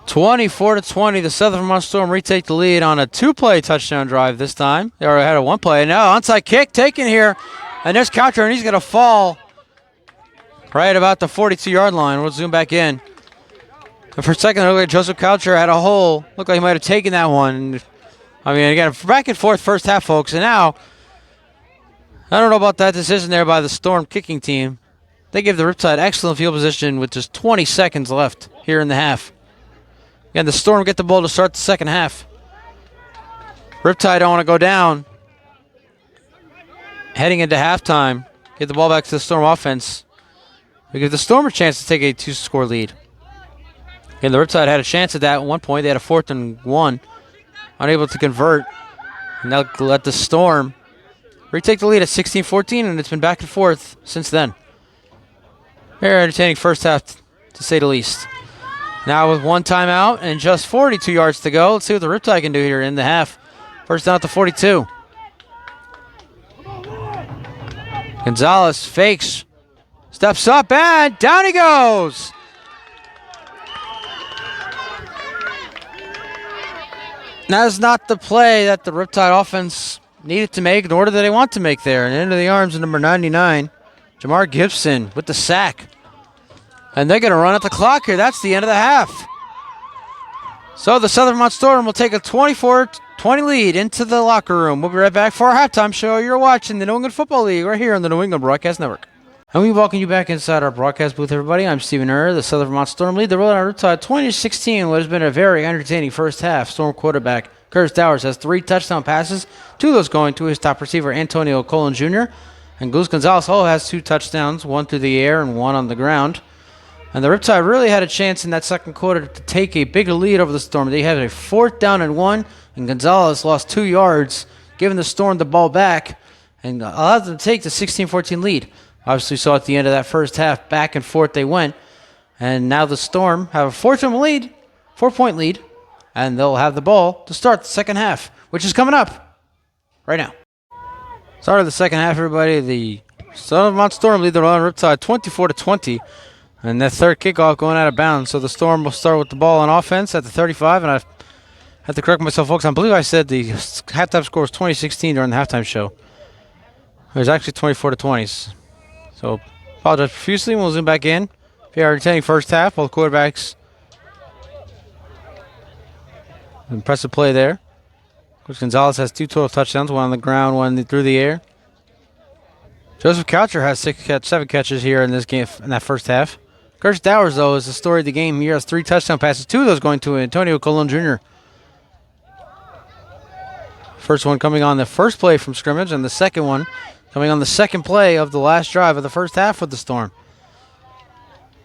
24-20, the Southern Vermont Storm retake the lead on a two-play touchdown drive this time. They already had a one-play. Now onside kick taken here. And there's counter, and he's going to fall right about the 42-yard line. We'll zoom back in. And for a second, it looked like Joseph Coucher had a hole. Looked like he might have taken that one. I mean, again, back and forth first half, folks. And now, I don't know about that decision there by the Storm kicking team. They give the Riptide excellent field position with just 20 seconds left here in the half. Again, the Storm get the ball to start the second half. Riptide don't want to go down. Heading into halftime, get the ball back to the Storm offense. We give the Storm a chance to take a two-score lead. And the Riptide had a chance at that at one point. They had a 4th and 1. Unable to convert. And they'll let the Storm retake the lead at 16-14, and it's been back and forth since then. Very entertaining first half, to say the least. Now with one timeout and just 42 yards to go, let's see what the Riptide can do here in the half. First down at the 42. Gonzalez fakes. Steps up, and down he goes. That is not the play that the Riptide offense needed to make, nor did they want to make there. And into the arms of number 99, Jamar Gibson with the sack. And they're going to run at the clock here. That's the end of the half. So the Southern Vermont Storm will take a 24-20 lead into the locker room. We'll be right back for our halftime show. You're watching the New England Football League right here on the New England Broadcast Network. And we welcome you back inside our broadcast booth, everybody. I'm Stephen Err. The Southern Vermont Storm lead the Rhode Riptide 20-16. What has been a very entertaining first half. Storm quarterback Curtis Dowers has 3 touchdown passes, 2 of those going to his top receiver, Antonio Colon Jr. And Goose Gonzalez has 2 touchdowns, 1 through the air and 1 on the ground. And the Riptide really had a chance in that second quarter to take a bigger lead over the Storm. They had a 4th down and 1, and Gonzalez lost 2 yards, giving the Storm the ball back and allowed them to take the 16-14 lead. Obviously saw at the end of that first half, back and forth they went. And now the Storm have a 4-point lead, and they'll have the ball to start the second half, which is coming up right now. Start of the second half, everybody. The Southern Vermont Storm lead the Rhode Riptide 24-20. And that third kickoff going out of bounds. So the Storm will start with the ball on offense at the 35. And I have to correct myself, folks. I believe I said the halftime score was 20-16 during the halftime show. It was actually 24-20. So apologize profusely. We'll zoom back in. Very entertaining first half. Both quarterbacks. Impressive play there. Coach Gonzalez has 2 total touchdowns. 1 on the ground, 1 through the air. Joseph Coucher has 7 catches here in this game in that first half. Curtis Dowers, though, is the story of the game. He has 3 touchdown passes, 2 of those going to Antonio Colon Jr. First one coming on the first play from scrimmage, and the second one coming on the second play of the last drive of the first half with the Storm.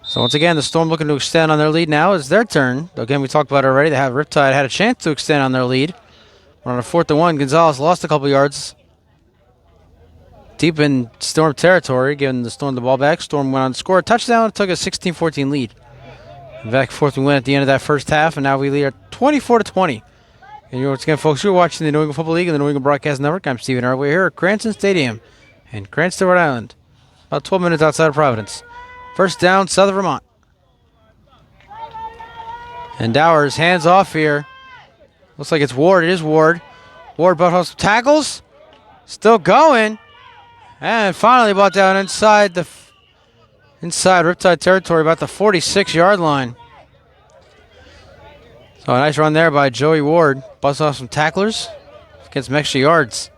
So once again, the Storm looking to extend on their lead now. It's their turn. Again, we talked about it already. They have Riptide had a chance to extend on their lead. We're on a 4th and 1. Gonzalez lost a couple yards deep in Storm territory, giving the Storm the ball back. Storm went on to score a touchdown, took a 16-14 lead. Back and forth we went at the end of that first half, and now we lead at 24-20 And once again, folks, you're watching the New England Football League and the New England Broadcast Network. I'm Stephen Hart. We're here at Cranston Stadium in Cranston, Rhode Island, about 12 minutes outside of Providence. First down, Southern Vermont. And Dowers hands off here. Looks like it's Ward. It is Ward. Ward butt hustles tackles. Still going. And finally brought down inside Riptide territory, about the 46-yard line. So a nice run there by Joey Ward. Busts off some tacklers. Gets some extra yards.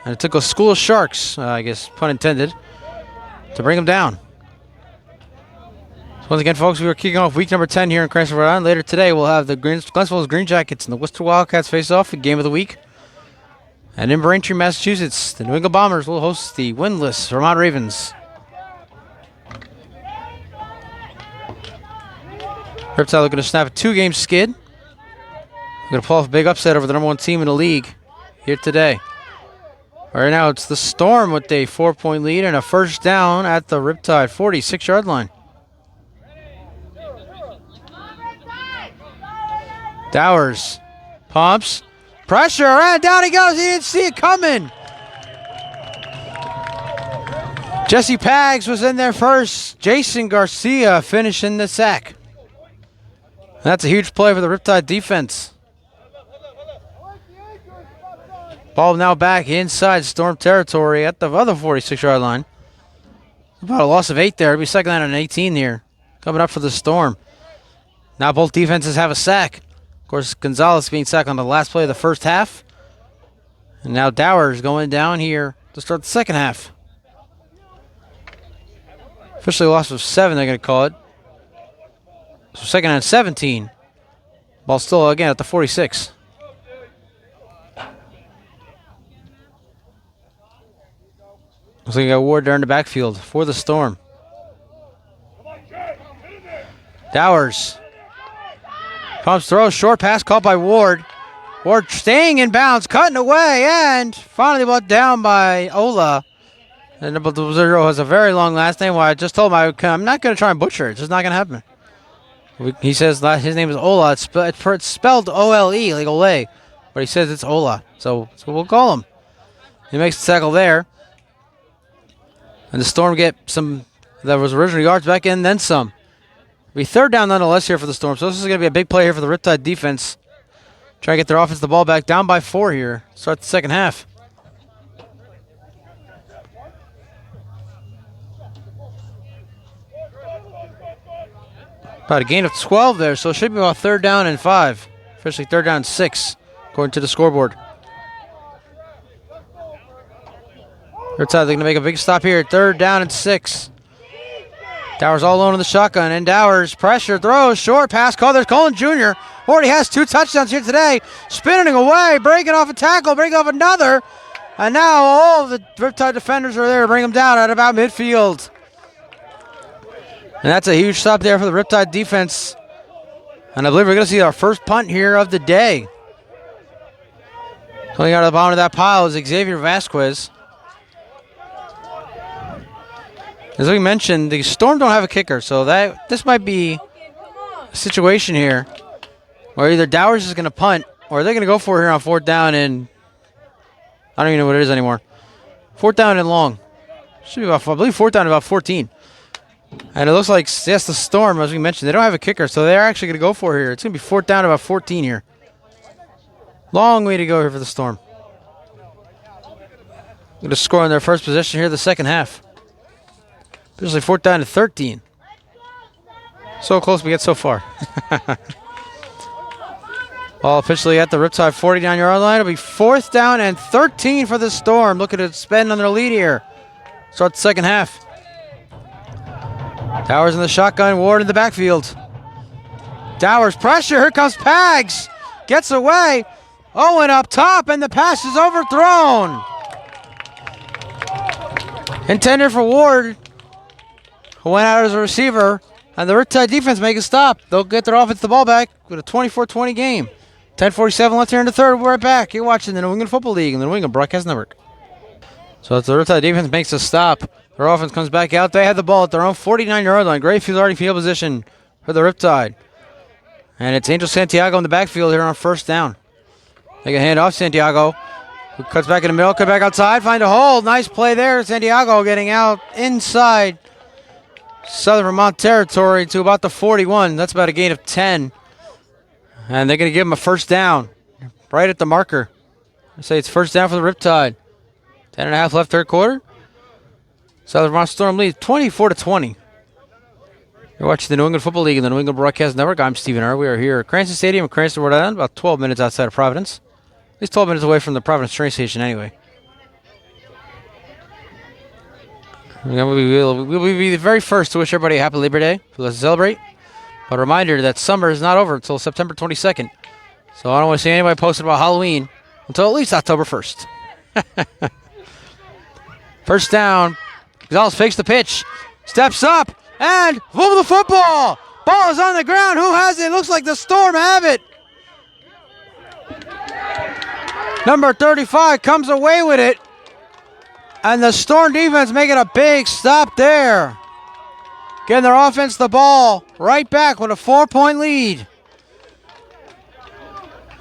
And it took a school of sharks, I guess, pun intended, to bring him down. So once again, folks, we are kicking off week number 10 here in Cranston, Rhode Island. Later today, we'll have the Glenville's Green Jackets and the Worcester Wildcats face off, the game of the week. And in Braintree, Massachusetts, the New England Bombers will host the winless Vermont Ravens. Riptide looking to snap a 2-game skid. Going to pull off a big upset over the number 1 team in the league here today. Right now, it's the Storm with a 4-point lead and a first down at the Riptide 46-yard line. Dowers pumps, pressure, and down he goes. He didn't see it coming. Jesse Paggs was in there first. Jason Garcia finishing the sack. That's a huge play for the Riptide defense. Ball now back inside Storm territory at the other 46-yard line. About a loss of 8 there. It'll be second down and 18 here. Coming up for the Storm. Now both defenses have a sack. Of course, Gonzalez being sacked on the last play of the first half. And now Dowers going down here to start the second half. Officially a loss of 7, they're going to call it. So second and 17. Ball still again at the 46. Looks like you got Ward there in the backfield for the Storm. Dowers. Pumps, throws, short pass caught by Ward. Ward staying in bounds, cutting away, and finally brought down by Ola. And number 0 has a very long last name. Well, I just told him I'm not going to try and butcher it. It's just not going to happen. He says his name is Ola. It's spelled O-L-E, like Ole. But he says it's Ola. So we'll call him. He makes the tackle there. And the Storm get some that was original yards back in, then some. It'll be third down nonetheless here for the Storm. So this is going to be a big play here for the Riptide defense. Try to get their offense the ball back, down by 4 here. Start the second half. About a gain of 12 there, so it should be about third down and 5. Officially third down and 6, according to the scoreboard. Riptide, they're going to make a big stop here. Third down and 6. Dowers all alone in the shotgun, and Dowers pressure, throws, short pass call. There's Colin Jr. Already has 2 touchdowns here today. Spinning away, breaking off a tackle, breaking off another. And now all of the Riptide defenders are there to bring him down at about midfield. And that's a huge stop there for the Riptide defense. And I believe we're going to see our first punt here of the day. Coming out of the bottom of that pile is Xavier Vasquez. As we mentioned, the Storm don't have a kicker, so this might be a situation here where either Dowers is going to punt or they're going to go for it here on fourth down and I don't even know what it is anymore. Fourth down and long. Should be about, I believe, fourth down and about 14. And it looks like, yes, the Storm, as we mentioned, they don't have a kicker, so they're actually going to go for it here. It's going to be fourth down about 14 here. Long way to go here for the Storm. Going to score on their first possession here the second half. Officially fourth down to 13. So close we get so far. Ball officially at the Riptide 49-yard line. It'll be fourth down and 13 for the Storm. Looking to spend on their lead here. Start the second half. Dowers in the shotgun, Ward in the backfield. Dowers pressure, here comes Paggs. Gets away. Owen up top, and the pass is overthrown. Intended for Ward, who went out as a receiver, and the Riptide defense make a stop. They'll get their offense the ball back with a 24-20 game. 10:47 left here in the third. We're right back. You're watching the New England Football League and the New England Broadcast Network. So as the Riptide defense makes a stop, their offense comes back out. They have the ball at their own 49-yard line. Great already field position for the Riptide. And it's Angel Santiago in the backfield here on first down. They can hand off Santiago, who cuts back in the middle, cut back outside, find a hole. Nice play there. Santiago getting out inside Southern Vermont territory to about the 41. That's about a gain of 10. And they're going to give him a first down right at the marker. I say it's first down for the Riptide. 10.5 left third quarter. Southern Vermont Storm leads 24-20. You're watching the New England Football League and the New England Broadcast Network. I'm Stephen Earl. We are here at Cranston Stadium in Cranston, Rhode Island, about 12 minutes outside of Providence. At least 12 minutes away from the Providence train station anyway. We'll be the very first to wish everybody a happy Labor Day. Let's celebrate. But a reminder that summer is not over until September 22nd. So I don't want to see anybody posting about Halloween until at least October 1st. First down. Gonzalez fakes the pitch. Steps up. And move the football. Ball is on the ground. Who has it? Looks like the Storm have it. Number 35 comes away with it. And the Storm defense making a big stop there. Getting their offense the ball right back with a 4-point lead.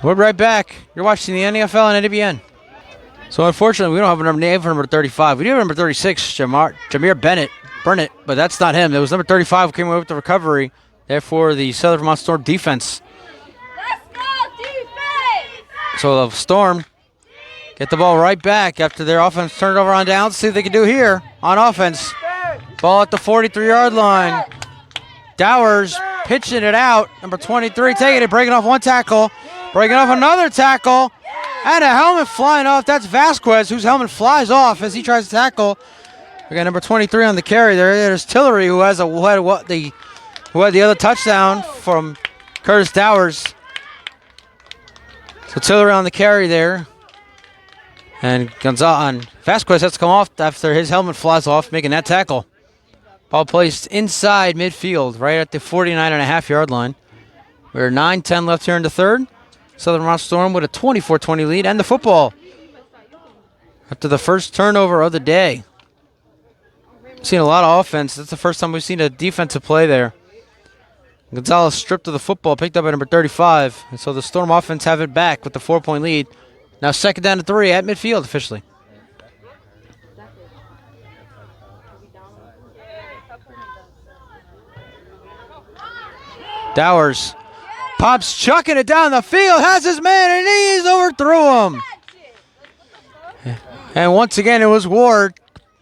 We're right back. You're watching the NFL and NWN. So unfortunately, we don't have a name for number 35. We do have number 36, Jameer Burnett, but that's not him. It was number 35 who came away with the recovery. Therefore, the Southern Vermont Storm defense. Let's go, defense! So the Storm get the ball right back after their offense turned it over on down. Let's see what they can do here on offense. Ball at the 43-yard line. Dowers pitching it out. Number 23 taking it, breaking off one tackle. Breaking off another tackle. And a helmet flying off. That's Vasquez, whose helmet flies off as he tries to tackle. We got number 23 on the carry there. There's Tillery, who had the other touchdown from Curtis Dowers. So Tillery on the carry there. And Vasquez has to come off after his helmet flies off, making that tackle. Ball placed inside midfield, right at the 49.5-yard line. We're 9-10 left here in the third. Southern Vermont Storm with a 24-20 lead and the football after the first turnover of the day. Seen a lot of offense. That's the first time we've seen a defensive play there. Gonzalez stripped of the football, picked up at number 35. And so the Storm offense have it back with the 4-point lead. Now second down to 3 at midfield officially. Dowers pops, chucking it down the field, has his man, and he's overthrew him. And once again, it was Ward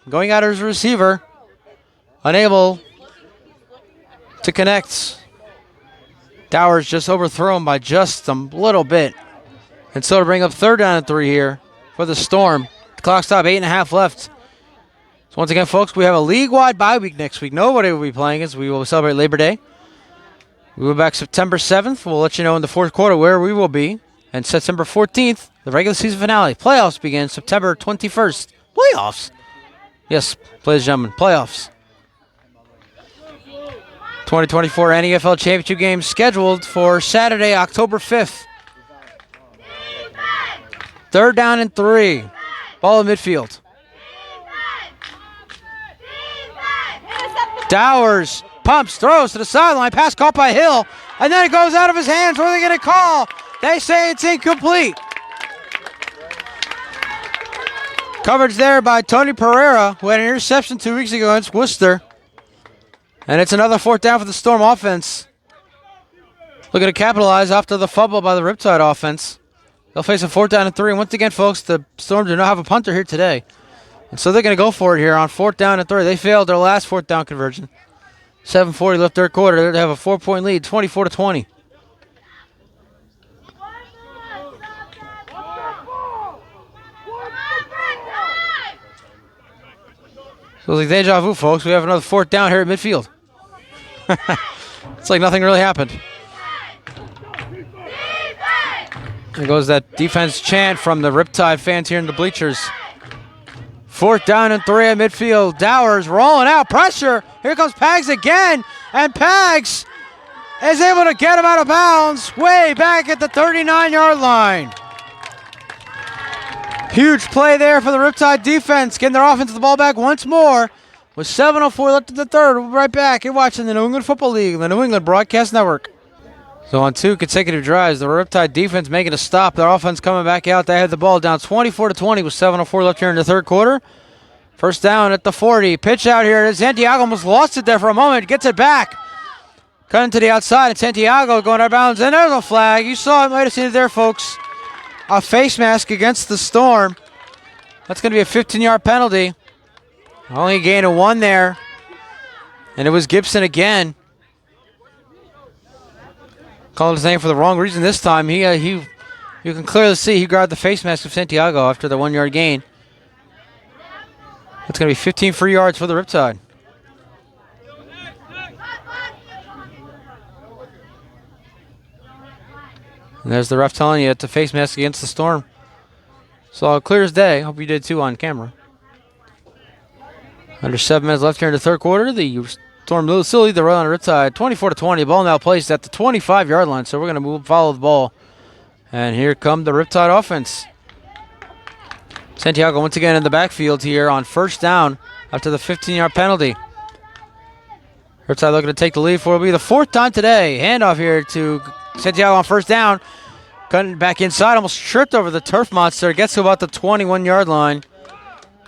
going out as a receiver, unable to connect. Dowers just overthrew him by just a little bit. And so to bring up third down and 3 here for the Storm. The clock stop, 8.5 left. So once again, folks, we have a league-wide bye week next week. Nobody will be playing as we will celebrate Labor Day. We will be back September 7th. We'll let you know in the fourth quarter where we will be. And September 14th, the regular season finale. Playoffs begin September 21st. Playoffs? Yes, ladies and gentlemen, playoffs. 2024 NFL Championship game scheduled for Saturday, October 5th. Third down and 3. Ball in midfield. Dowers pumps, throws to the sideline, pass caught by Hill, and then it goes out of his hands. What are they going to call? They say it's incomplete. Coverage there by Tony Pereira, who had an interception 2 weeks ago against Worcester. And it's another fourth down for the Storm offense. Looking to capitalize after the fumble by the Riptide offense. They'll face a fourth down and 3. And once again, folks, the Storm do not have a punter here today. And so they're going to go for it here on fourth down and 3. They failed their last fourth down conversion. 7:40 left third quarter. They have a 4-point lead, 24-20. So it's like deja vu, folks. We have another fourth down here at midfield. It's like nothing really happened. There goes that defense chant from the Riptide fans here in the bleachers. Fourth down and 3 at midfield. Dowers rolling out. Pressure. Here comes Pags again. And Pags is able to get him out of bounds way back at the 39-yard line. Huge play there for the Riptide defense. Getting their offense the ball back once more. With 7:04 left in the third. We'll be right back. You're watching the New England Football League, the New England Broadcast Network. So on 2 consecutive drives, the Riptide defense making a stop. Their offense coming back out. They had the ball down 24-20 with 7:04 left here in the third quarter. First down at the 40. Pitch out here. Santiago almost lost it there for a moment. Gets it back. Cutting to the outside. And Santiago going out of bounds. And there's a flag. You saw it. Might have seen it there, folks. A face mask against the Storm. That's going to be a 15-yard penalty. Only a gain of 1 there. And it was Gibson again. Called his name for the wrong reason this time. You can clearly see he grabbed the face mask of Santiago after the 1-yard gain. That's going to be 15 free yards for the Riptide. And there's the ref telling you it's a face mask against the Storm. Saw it clear as day. Hope you did too on camera. Under 7 minutes left here in the third quarter. The Storm still lead the Rhode Riptide 24-20. Ball now placed at the 25-yard line. So we're going to follow the ball. And here come the Riptide offense. Santiago once again in the backfield here on first down after the 15-yard penalty. Riptide looking to take the lead for it will be the 4th time today. Handoff here to Santiago on first down. Cutting back inside, almost tripped over the turf monster. Gets to about the 21-yard line.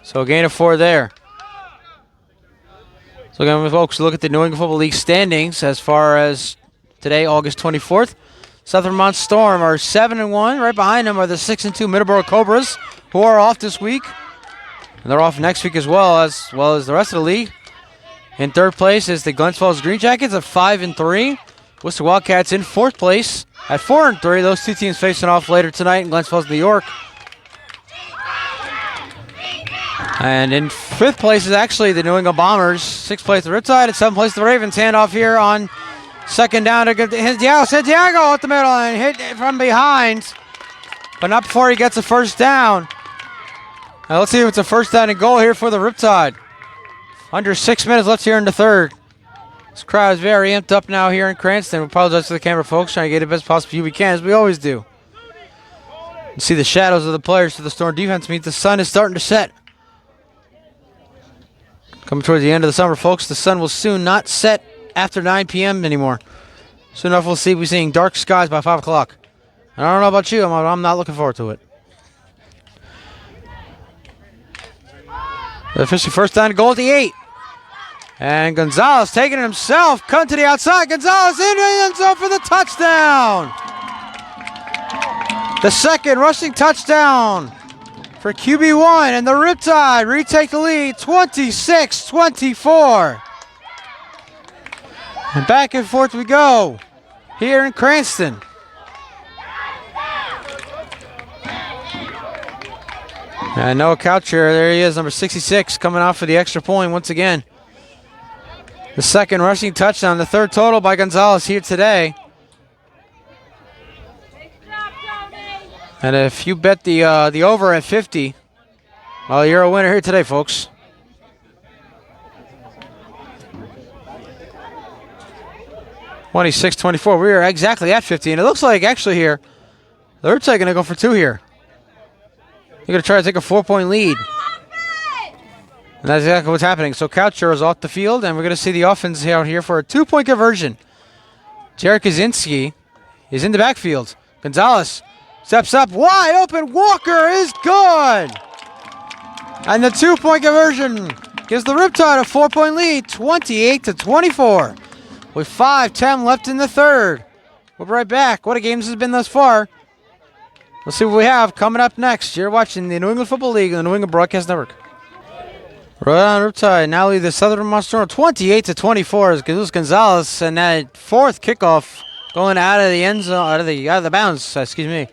So a gain of 4 there. So again, folks, look at the New England Football League standings as far as today, August 24th. South Vermont Storm are 7-1. Right behind them are the 6-2 Middleborough Cobras, who are off this week. And they're off next week as well as the rest of the league. In third place is the Glens Falls Green Jackets at 5-3. Worcester Wildcats in 4th place at 4-3. Those 2 teams facing off later tonight in Glens Falls, New York. And in 5th place is actually the New England Bombers. 6th place the Riptide, and 7th place the Ravens. Handoff here on second down to Santiago at the middle and hit from behind, but not before he gets a first down. Now let's see if it's a first down and goal here for the Riptide. Under 6 minutes left here in the third. This crowd is very amped up now here in Cranston. We apologize to the camera folks, trying to get the best possible view we can, as we always do. You see the shadows of the players to the Storm defense means the sun is starting to set. Coming towards the end of the summer, folks, the sun will soon not set after 9 p.m. anymore. Soon enough, we'll be seeing dark skies by 5 o'clock. And I don't know about you, I'm not looking forward to it. Officially first down, goal at the 8. And Gonzalez taking it himself, cut to the outside. Gonzalez in the end zone for the touchdown. The second rushing touchdown for QB1, and the Riptide retake the lead 26-24. And back and forth we go here in Cranston. And Noah Coucher, there he is, number 66, coming off for the extra point once again. The second rushing touchdown, the third total by Gonzalez here today. And if you bet the over at 50, well, you're a winner here today, folks. (26-24). We are exactly at 50, and it looks like actually here, the Riptide going to go for 2 here. They're going to try to take a 4-point lead. And that's exactly what's happening. So Coucher is off the field, and we're going to see the offense out here for a 2-point conversion. Jared Kaczynski is in the backfield. Gonzalez steps up, wide open. Walker is good. And the 2-point conversion gives the Riptide a 4-point lead, 28-24. With 5:10 left in the third. We'll be right back. What a game this has been thus far. We'll see what we have coming up next. You're watching the New England Football League on the New England Broadcast Network. Rhode Riptide now lead the Southern Vermont Storm 28-24 as Luis Gonzalez and that 4th kickoff going out of the end zone, out of the bounds. Excuse me.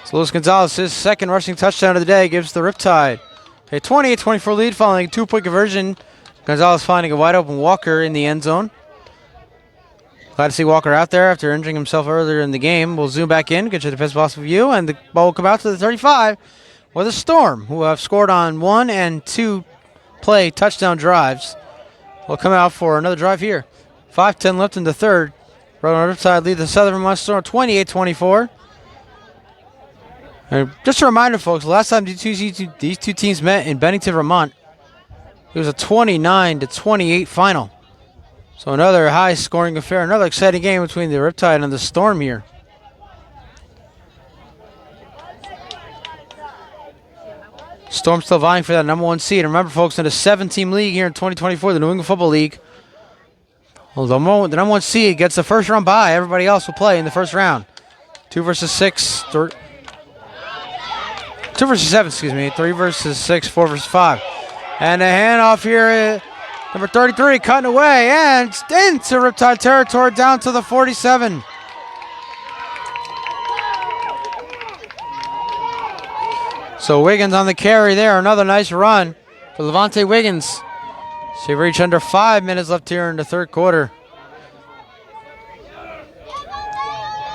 So Luis Gonzalez, his second rushing touchdown of the day, gives the Riptide a 28-24 lead following a 2-point conversion. Gonzalez finding a wide open Walker in the end zone. Glad to see Walker out there after injuring himself earlier in the game. We'll zoom back in, get you the best possible view, and the ball will come out to the 35 with the Storm, who have scored on 1 and 2 play touchdown drives. We'll come out for another drive here. 5:10 left in the third. Rhode Riptide lead the Southern Vermont Storm 28-24. And just a reminder, folks, the last time these two teams met in Bennington, Vermont, it was a 29-28 final. So another high-scoring affair, another exciting game between the Riptide and the Storm here. Storm still vying for that number 1 seed. Remember, folks, in the 7-team league here in 2024, the New England Football League, well, the number 1 seed gets the first round bye. Everybody else will play in the first round. 2 versus 6. 2 versus 7, excuse me. 3 versus 6, 4 versus 5. And a handoff here. Number 33 cutting away and into Riptide territory down to the 47. So Wiggins on the carry there. Another nice run for Levante Wiggins. So we reach under 5 minutes left here in the third quarter.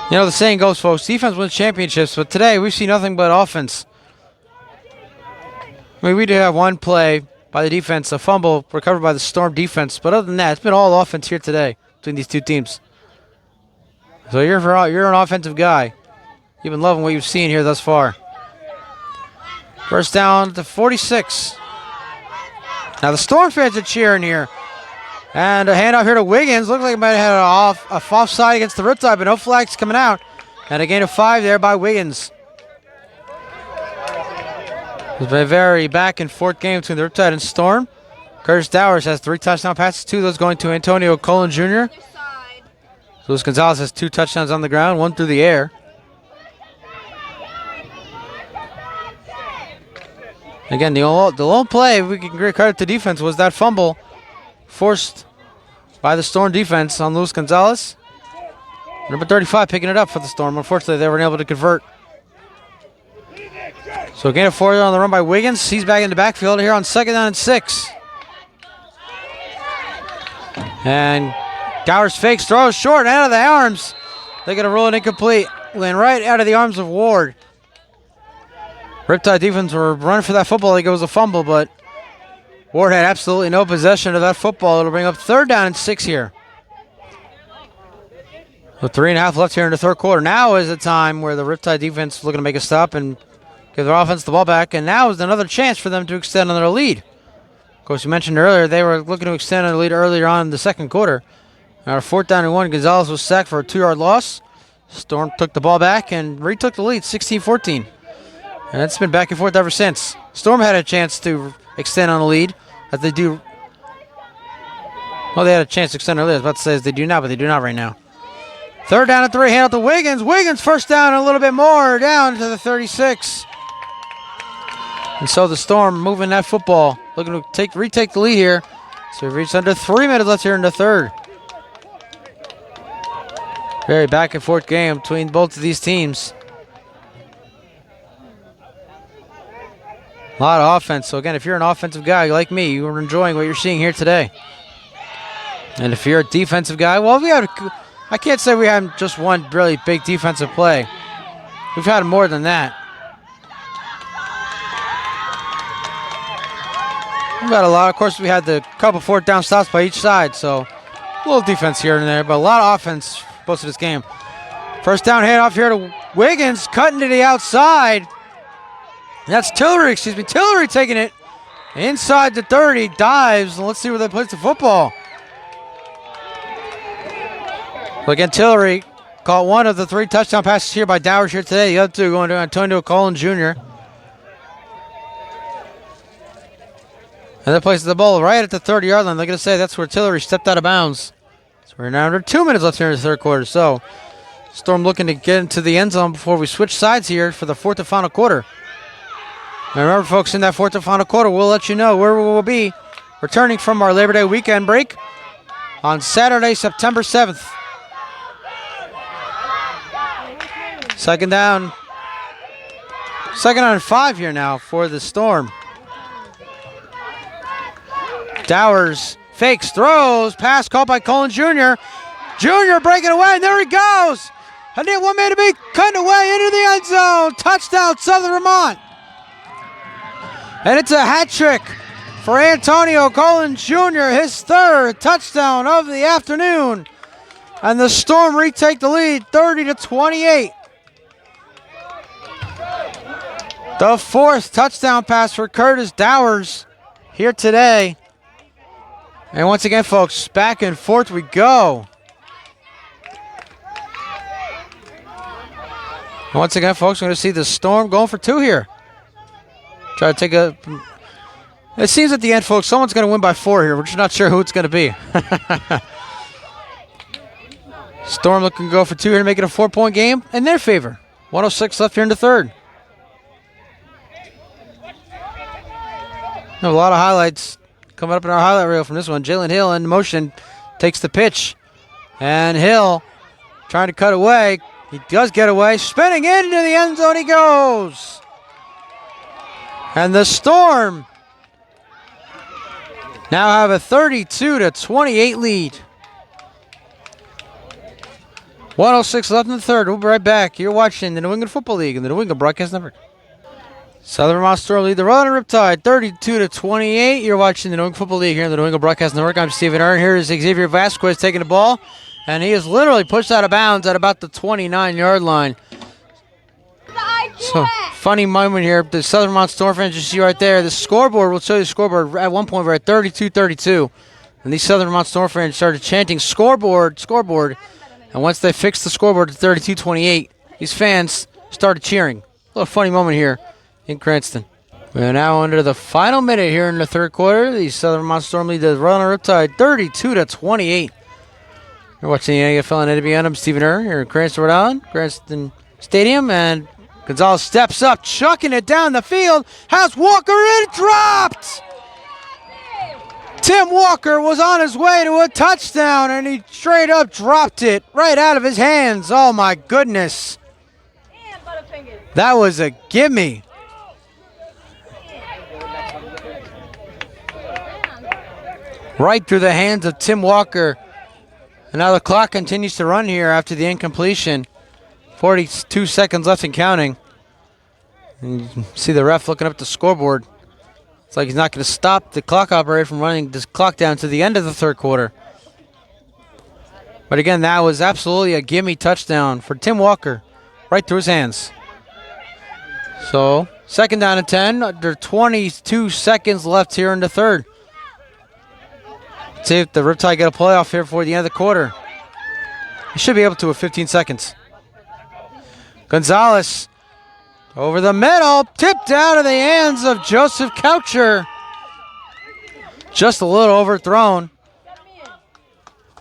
You know, the saying goes, folks, defense wins championships, but today we've seen nothing but offense. I mean, we do have one play by the defense, a fumble recovered by the Storm defense, but other than that, it's been all offense here today between these two teams. So you're an offensive guy. You've been loving what you've seen here thus far. First down to 46. Now the Storm fans are cheering here. And a handoff here to Wiggins. Looks like it might have had a offside against the Riptide, but no flags coming out. And a gain of 5 there by Wiggins. It's been a very back and forth game between the Riptide and Storm. Curtis Dowers has 3 touchdown passes, 2 of those going to Antonio Colon Jr. Luis Gonzalez has 2 touchdowns on the ground, 1 through the air. Again, the lone play, we can give credit to defense, was that fumble forced by the Storm defense on Luis Gonzalez. Number 35 picking it up for the Storm. Unfortunately, they weren't able to convert. So gain of 4 on the run by Wiggins. He's back in the backfield here on 2nd down and 6. And Dowers fakes, throws short out of the arms. They're going to roll it incomplete. Went right out of the arms of Ward. Riptide defense were running for that football like it was a fumble, but Ward had absolutely no possession of that football. It'll bring up 3rd down and 6 here. With 3.5 left here in the third quarter. Now is the time where the Riptide defense is looking to make a stop and give their offense the ball back. And now is another chance for them to extend on their lead. Of course, you mentioned earlier they were looking to extend on the lead earlier on in the second quarter. Now 4th down and 1. Gonzalez was sacked for a 2-yard loss. Storm took the ball back and retook the lead, 16-14. And it's been back and forth ever since. Storm had a chance to extend on the lead, as they do. Well, they had a chance to extend their lead. I was about to say as they do now, but they do not right now. 3rd down and 3, hand out to Wiggins. Wiggins first down and a little bit more, down to the 36. And so the Storm moving that football, looking to retake the lead here. So we've reached under 3 minutes left here in the third. Very back and forth game between both of these teams. A lot of offense. So again, if you're an offensive guy like me, you're enjoying what you're seeing here today. And if you're a defensive guy, well, I can't say we had just one really big defensive play. We've had more than that. We've had a lot. Of course, we had the couple 4th down stops by each side, so a little defense here and there, but a lot of offense most of this game. First down handoff here to Wiggins, cutting to the outside. That's Tillery, Tillery taking it inside the 30, dives, and let's see where they place the football. Well, again, Tillery caught 1 of the 3 touchdown passes here by Dowers here today. The other 2 going to Antonio Colon Jr. And that places the ball right at the 30-yard line. They're going to say that's where Tillery stepped out of bounds. So we're now under 2 minutes left here in the third quarter. So Storm looking to get into the end zone before we switch sides here for the 4th and final quarter. Now remember, folks, in that 4th and final quarter, we'll let you know where we will be returning from our Labor Day weekend break on Saturday, September 7th. 2nd down and 5 here now for the Storm. Dowers fakes, throws, pass caught by Colon Jr. Jr. breaking away, and there he goes. And then 1 man to beat, cutting away into the end zone. Touchdown, Southern Vermont. And it's a hat trick for Antonio Colon Jr., his 3rd touchdown of the afternoon. And the Storm retake the lead, 30-28. The 4th touchdown pass for Curtis Dowers here today. And once again, folks, back and forth we go. Once again, folks, we're going to see the Storm going for 2 here. Try to take a... It seems at the end, folks, someone's going to win by 4 here. We're just not sure who it's going to be. Storm looking to go for 2 here to make it a 4-point game in their favor. 1:06 left here in the third. A lot of highlights coming up in our highlight reel from this one. Jalen Hill in motion takes the pitch. And Hill trying to cut away. He does get away. Spinning into the end zone he goes. And the Storm now have a 32-28 lead. 1:06 left in the third. We'll be right back. You're watching the New England Football League and the New England Broadcast Network. Southern Vermont Storm lead the Rhode Riptide 32-28. You're watching the New England Football League here on the New England Broadcast Network. I'm Stephen Aaron. Here is Xavier Vasquez taking the ball. And he is literally pushed out of bounds at about the 29-yard line. So, funny moment here. The Southern Vermont Storm fans you see right there. The scoreboard, we'll show you the scoreboard. At one point, we're at 32-32. And these Southern Vermont Storm fans started chanting, scoreboard, scoreboard. And once they fixed the scoreboard to 32-28, these fans started cheering. A little funny moment here in Cranston. We're now under the final minute here in the third quarter. The Southern Vermont Storm lead the Rhode Riptide 32-28. You're watching the NFL and NBA. I'm Stephen Aaron here in Cranston, Rhode Island, Cranston Stadium, and Gonzalez steps up, chucking it down the field. Has Walker in, dropped! Tim Walker was on his way to a touchdown, and he straight up dropped it right out of his hands. Oh, my goodness. That was a gimme. Right through the hands of Tim Walker. And now the clock continues to run here after the incompletion. 42 seconds left and counting. And you can see the ref looking up at the scoreboard. It's like he's not going to stop the clock operator from running this clock down to the end of the third quarter. But again, that was absolutely a gimme touchdown for Tim Walker. Right through his hands. So, second down and 10. Under 22 seconds left here in the third. See if the Riptide get a playoff here before the end of the quarter. He should be able to with 15 seconds. Gonzalez over the middle, tipped out of the hands of Joseph Coucher. Just a little overthrown.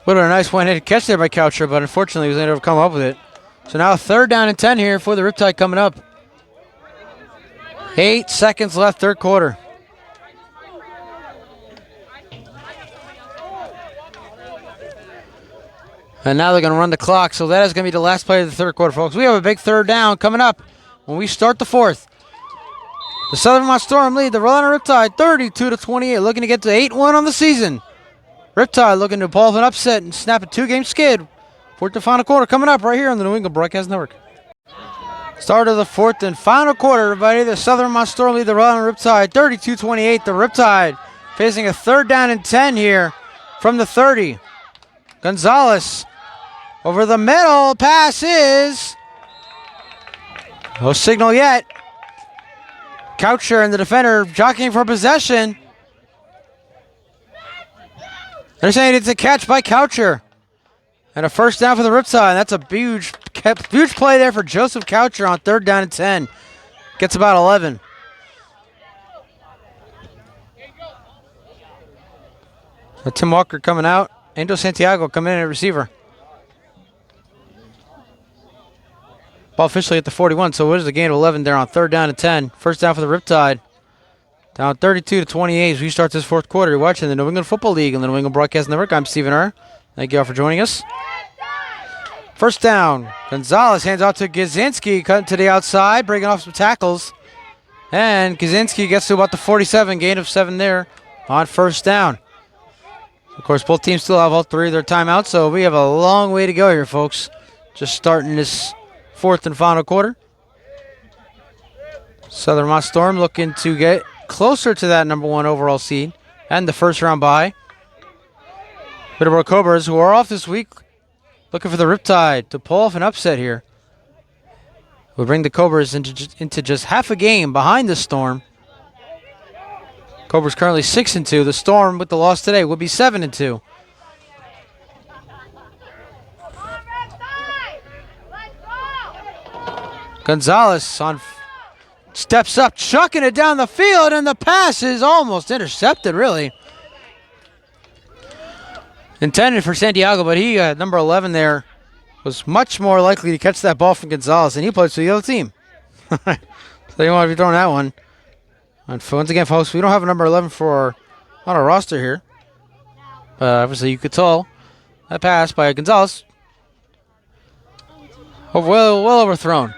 Would have been a nice one-handed catch there by Coucher, but unfortunately he was unable to come up with it. So now third down and 10 here for the Riptide coming up. 8 seconds left, third quarter. And now they're going to run the clock, so that is going to be the last play of the third quarter, folks. We have a big third down coming up when we start the fourth. The Southern Vermont Storm lead the Rhode Riptide 32-28, looking to get to 8-1 on the season. Riptide looking to pull off an upset and snap a 2-game skid. Fourth and final quarter coming up right here on the New England Broadcast Network. Start of the fourth and final quarter, everybody. The Southern Vermont Storm lead the Rhode Riptide 32-28. The Riptide facing a third down and 10 here from the 30. Gonzalez over the middle, pass is no signal yet. Coucher and the defender jockeying for possession. They're saying it's a catch by Coucher. And a first down for the Riptide. That's a huge play there for Joseph Coucher on third down and 10. Gets about 11. So Tim Walker coming out. Angel Santiago coming in at receiver. Ball officially at the 41, so it is a gain of 11 there on third down and 10. First down for the Riptide. Down 32-28 as we start this fourth quarter. You're watching the New England Football League on the New England Broadcast Network. I'm Stephen Aaron. Thank you all for joining us. First down. Gonzalez hands out to Gazinski, cutting to the outside, breaking off some tackles. And Gazinski gets to about the 47, gain of 7 there on first down. Of course, both teams still have all 3 of their timeouts, so we have a long way to go here, folks. Just starting this fourth and final quarter. Southern Vermont Storm looking to get closer to that number 1 overall seed and the first round bye. Middleborough Cobras, who are off this week, looking for the Riptide to pull off an upset here. We'll bring the Cobras into just half a game behind the Storm. Cobra's currently 6-2. The Storm, with the loss today, will be 7-2. Gonzalez steps up, chucking it down the field, and the pass is almost intercepted, really. Intended for Santiago, but he, number 11 there, was much more likely to catch that ball from Gonzalez, and he plays for the other team. So you want to be throwing that one. And once again, folks, we don't have a number 11 on our roster here. Obviously, you could tell that pass by Gonzalez. Well overthrown.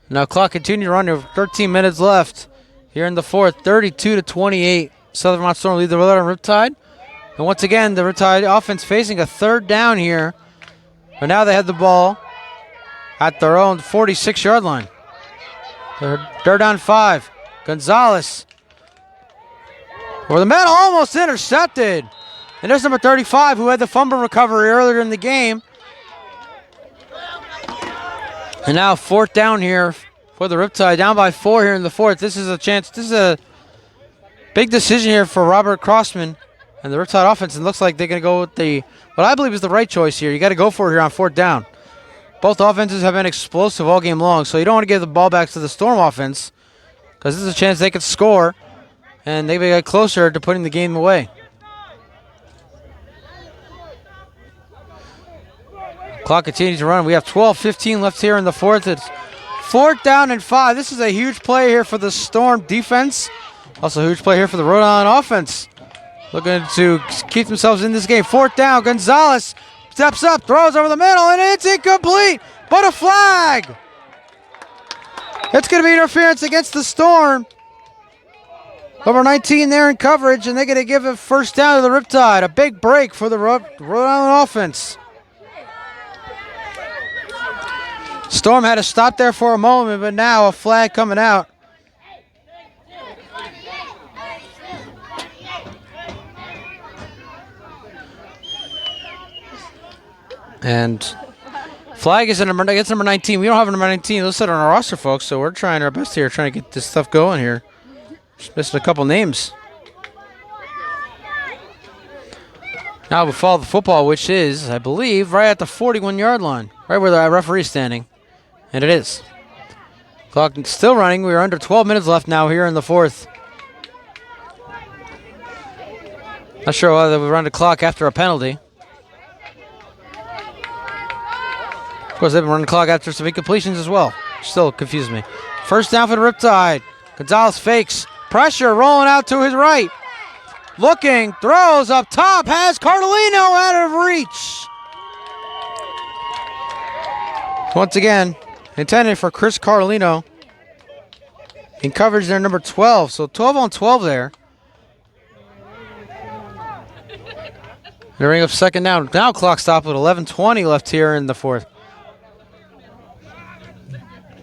Now clock continues to run. There 13 minutes left here in the fourth. 32-28. Southern Vermont Storm lead the Rhode Island Riptide. And once again, the Riptide offense facing a third down here. But now they have the ball at their own 46-yard line. They're down 5. Gonzalez over the middle, almost intercepted. And there's number 35 who had the fumble recovery earlier in the game. And now 4th down here for the Riptide, down by 4 here in the 4th. This is a big decision here for Robert Crossman and the Riptide offense. And it looks like they're going to go with what I believe is the right choice here. You got to go for it here on 4th down. Both offenses have been explosive all game long, so you don't want to give the ball back to the Storm offense because this is a chance they could score, and they get closer to putting the game away. Clock continues to run. We have 12:15 left here in the 4th. It's 4th down and 5. This is a huge play here for the Storm defense. Also a huge play here for the Rhode Island offense. Looking to keep themselves in this game. 4th down. Gonzalez steps up, throws over the middle, and it's incomplete. But a flag. It's going to be interference against the Storm. Number 19 there in coverage, and they're going to give a 1st down to the Riptide. A big break for the Rhode Island offense. Storm had to stop there for a moment, but now a flag coming out. And flag is number 19. We don't have a number 19 listed on our roster, folks, so we're trying our best here, trying to get this stuff going here. Just missing a couple names. Now we follow the football, which is, I believe, right at the 41-yard line, right where the referee's standing. And it is. Clock still running. We're under 12 minutes left now here in the 4th. Not sure whether we run the clock after a penalty. Of course, they've been running the clock after some incompletions as well. Still confuses me. 1st down for the Riptide. Gonzalez fakes. Pressure rolling out to his right. Looking, throws up top, has Cardellino out of reach. Once again, intended for Chris Cardellino. In coverage there, number 12. So 12 on 12 there. They're ring up 2nd down. Now clock stop with 11:20 left here in the 4th.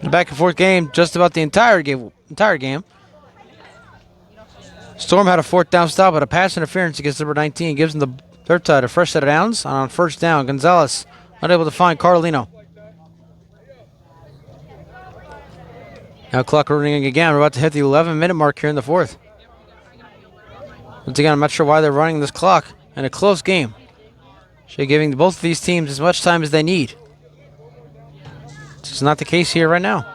The back and forth game, just about the entire game. Storm had a 4th down stop, but a pass interference against number 19 gives them the Riptide a fresh set of downs. On 1st down, Gonzalez unable to find Cardellino. Now clock running again. We're about to hit the 11-minute mark here in the 4th. Once again, I'm not sure why they're running this clock in a close game. Should be giving both of these teams as much time as they need. This is not the case here right now.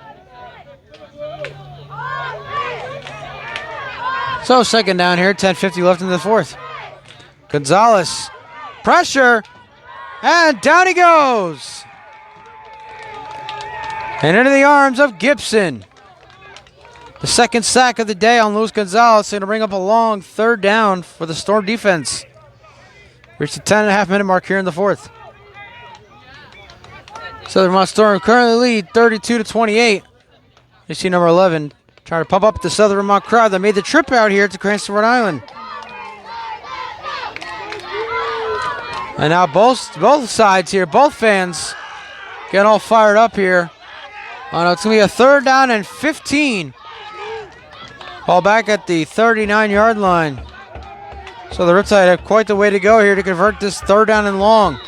So 2nd down here, 10:50 left in the 4th. Gonzalez, pressure, and down he goes. And into the arms of Gibson. The 2nd sack of the day on Luis Gonzalez, going to bring up a long 3rd down for the Storm defense. Reached the 10.5-minute mark here in the 4th. Southern Vermont Storm currently lead 32-28. You see number 11 trying to pump up the Southern Vermont crowd that made the trip out here to Cranston, Rhode Island. And now both sides here, both fans getting all fired up here. Oh no, it's going to be a 3rd down and 15. Ball back at the 39-yard line. So the Riptide have quite the way to go here to convert this 3rd down and long.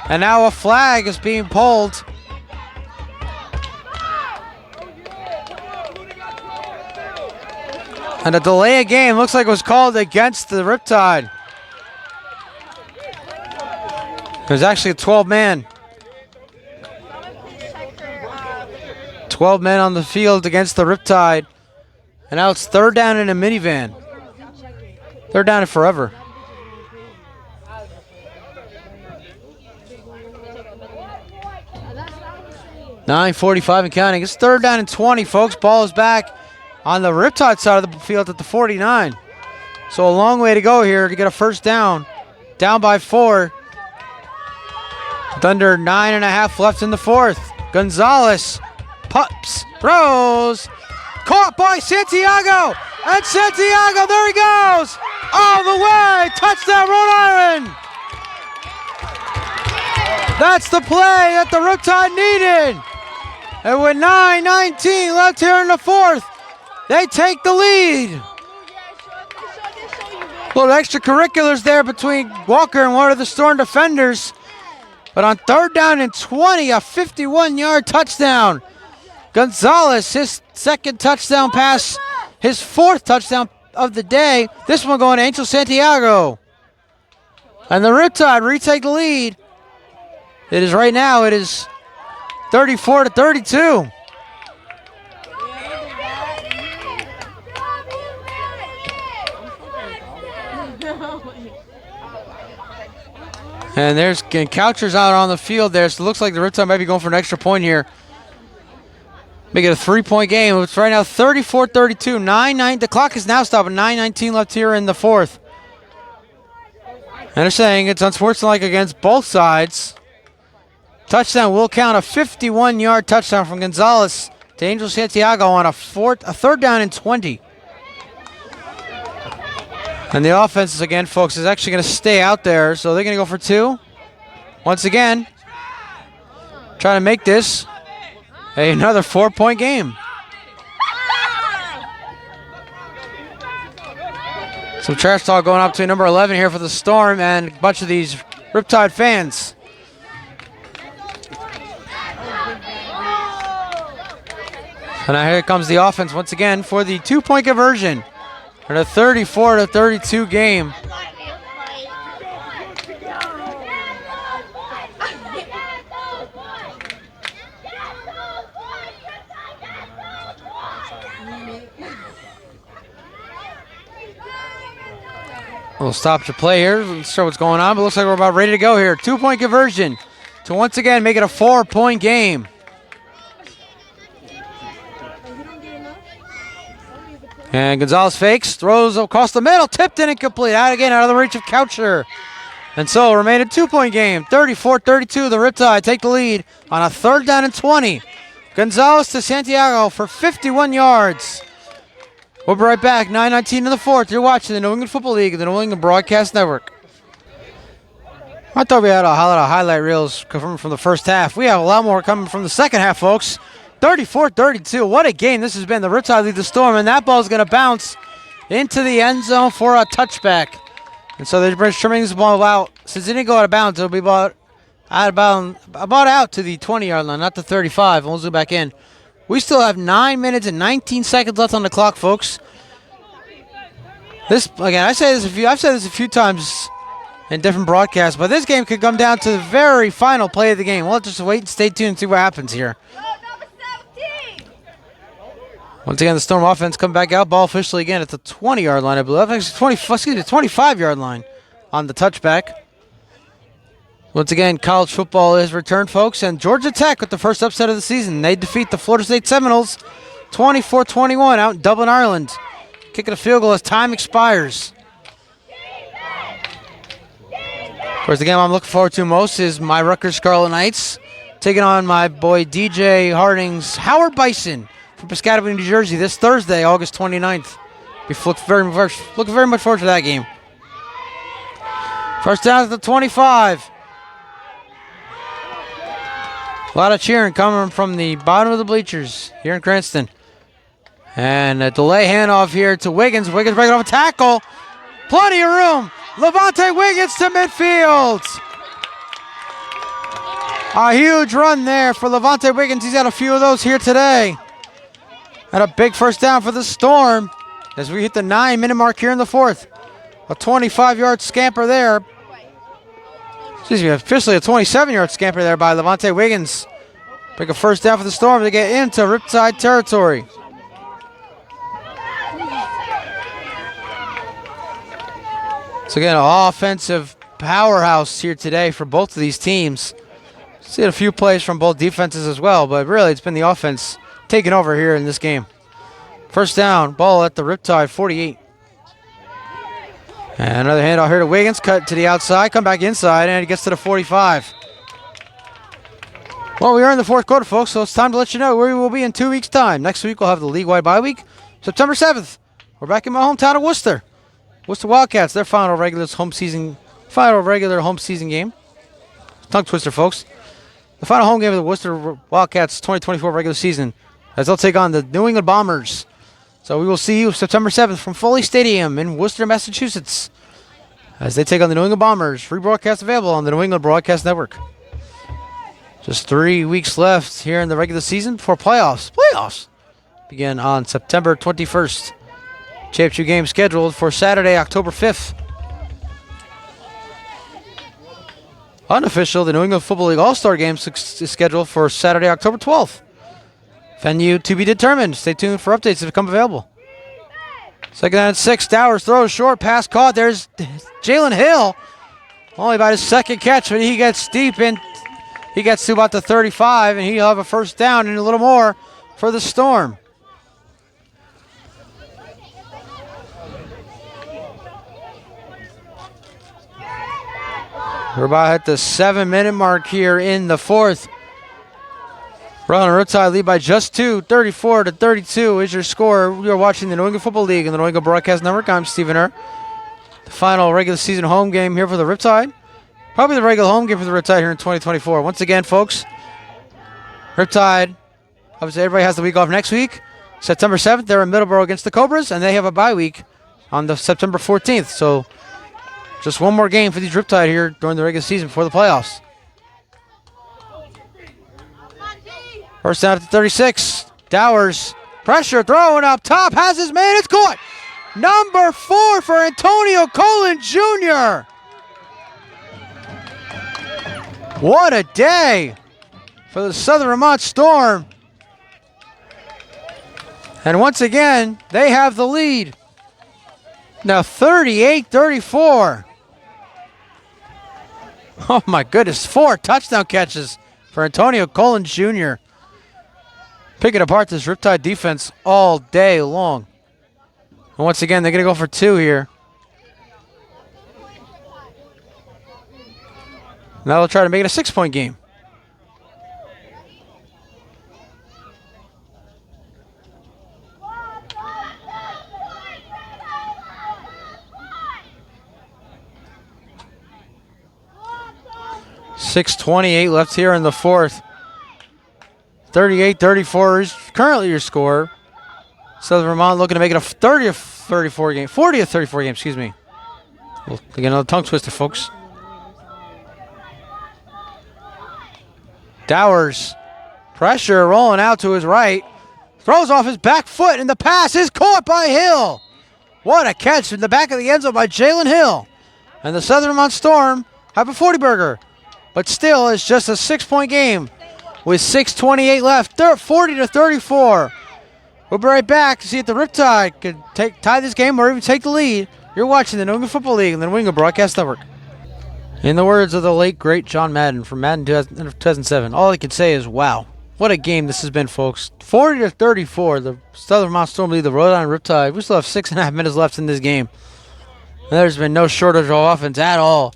And now a flag is being pulled. And a delay of game looks like it was called against the Riptide. It was actually a 12-man. 12 men on the field against the Riptide. And now it's third down in a minivan. Third down and forever. .9:45 and counting. It's third down and 20, folks. Ball is back on the Riptide side of the field at the 49. So a long way to go here to get a first down. Down by 4. With under 9.5 left in the fourth. Gonzalez pups, throws. Caught by Santiago. And Santiago, there he goes. All the way. Touchdown, Rhode Island. That's the play that the Riptide needed. And with 9:19 left here in the fourth, they take the lead. Little extracurriculars there between Walker and one of the Storm defenders. But on third down and 20, a 51-yard touchdown. Gonzalez, his second touchdown pass, his fourth touchdown of the day. This one going to Angel Santiago. And the Riptide retake the lead. It is 34-32. And there's Couchers out on the field there, so it looks like the Riptide might be going for an extra point here. Make it a 3-point game. It's right now 34-32. 9-9. The clock is now stopping. 9:19 left here in the fourth. And they're saying it's unsportsmanlike against both sides. Touchdown will count, a 51-yard touchdown from Gonzalez to Angel Santiago on a third down and 20. And the offense, again, folks, is actually going to stay out there, so they're going to go for 2. Once again, trying to make this another 4-point game. Some trash talk going up to number 11 here for the Storm and a bunch of these Riptide fans. And now here comes the offense once again for the 2-point conversion. In a 34-32 game. We'll stop the play here. Let's show what's going on, but looks like we're about ready to go here. 2-point conversion to once again make it a 4-point game. And Gonzalez fakes, throws across the middle, tipped and incomplete. Out again, out of the reach of Coucher. And so remain a 2-point game. 34-32, the Riptide take the lead on a third down and 20. Gonzalez to Santiago for 51 yards. We'll be right back. 9:19 in the fourth. You're watching the New England Football League of the New England Broadcast Network. I thought we had a lot of highlight reels coming from the first half. We have a lot more coming from the second half, folks. 34-32. What a game this has been. The Riptide lead the Storm, and that ball is going to bounce into the end zone for a touchback. And so they're trimming this ball out. Since it didn't go out of bounds, it'll be about out to the 20-yard line, not the 35. And we'll zoom back in. We still have 9 minutes and 19 seconds left on the clock, folks. This again, I've said this a few times in different broadcasts, but this game could come down to the very final play of the game. We'll just wait and stay tuned and see what happens here. Once again, the Storm offense come back out. Ball officially again at the 20-yard line, I believe. Actually, 25-yard line on the touchback. Once again, college football is returned, folks. And Georgia Tech with the first upset of the season. They defeat the Florida State Seminoles 24-21 out in Dublin, Ireland. Kicking a field goal as time expires. Of course, the game I'm looking forward to most is my Rutgers Scarlet Knights taking on my boy DJ Harding's Howard Bison from Piscataway, New Jersey this Thursday, August 29th. We look very much forward to that game. First down at the 25. A lot of cheering coming from the bottom of the bleachers here in Cranston. And a delay handoff here to Wiggins. Wiggins breaking off a tackle. Plenty of room. Levante Wiggins to midfield. A huge run there for Levante Wiggins. He's had a few of those here today. And a big first down for the Storm. as we hit the 9-minute mark here in the fourth. A 25-yard scamper there. Excuse me, officially a 27-yard scamper there by Levante Wiggins. Pick a first down for the Storm to get into Riptide territory. So again, an offensive powerhouse here today for both of these teams. See a few plays from both defenses as well, but really it's been the offense taking over here in this game. First down, ball at the Riptide 48. And another handoff here to Wiggins, cut to the outside, come back inside, and he gets to the 45. Well, we are in the fourth quarter, folks, so it's time to let you know where we will be in 2 weeks' time. Next week, we'll have the league-wide bye week, September 7th. We're back in my hometown of Worcester. Worcester Wildcats, their final regular home season game. Tongue twister, folks. The final home game of the Worcester Wildcats 2024 regular season, as they'll take on the New England Bombers. So we will see you September 7th from Foley Stadium in Worcester, Massachusetts, as they take on the New England Bombers. Free broadcast available on the New England Broadcast Network. Just 3 weeks left here in the regular season before playoffs. Playoffs begin on September 21st. Championship game scheduled for Saturday, October 5th. Unofficial, the New England Football League All-Star Game is scheduled for Saturday, October 12th. Venue to be determined. Stay tuned for updates to become available. Second down and 6. Dowers throws short. Pass caught. There's Jalen Hill. Only about his second catch, but he gets deep in. He gets to about the 35, and he'll have a first down and a little more for the Storm. We're about at the 7-minute mark here in the fourth. Rhode and Riptide lead by just 2, 34-32 is your score. We are watching the New England Football League and the New England Broadcast Network. I'm Stephen Err. The final regular season home game here for the Riptide. Probably the regular home game for the Riptide here in 2024. Once again, folks, Riptide, obviously everybody has the week off next week. September 7th, they're in Middleborough against the Cobras, and they have a bye week on the September 14th. So just one more game for these Riptide here during the regular season before the playoffs. First down at the 36. Dowers, pressure, throwing up top, has his man, it's caught. Number 4 for Antonio Colon Jr. What a day for the Southern Vermont Storm. And once again, they have the lead. Now 38-34. Oh my goodness, 4 touchdown catches for Antonio Colon Jr. Picking apart this Riptide defense all day long. And once again, they're going to go for 2 here. Now they'll try to make it a 6-point game. .628 left here in the fourth. 38-34 is currently your score. Southern Vermont looking to make it a 30-34 game. 40-34 game, excuse me. We'll get another tongue twister, folks. Dowers, pressure rolling out to his right. Throws off his back foot, and the pass is caught by Hill. What a catch in the back of the end zone by Jalen Hill. And the Southern Vermont Storm have a 40-burger. But still, it's just a 6-point game with 6:28 left. 40-34. We'll be right back to see if the Riptide can tie this game or even take the lead. You're watching the New England Football League and the New England Broadcast Network. In the words of the late, great John Madden from Madden 2007, all I can say is, wow. What a game this has been, folks. 40-34. The Southern Vermont Storm lead the Rhode Island Riptide. We still have 6.5 minutes left in this game. And there's been no shortage of offense at all.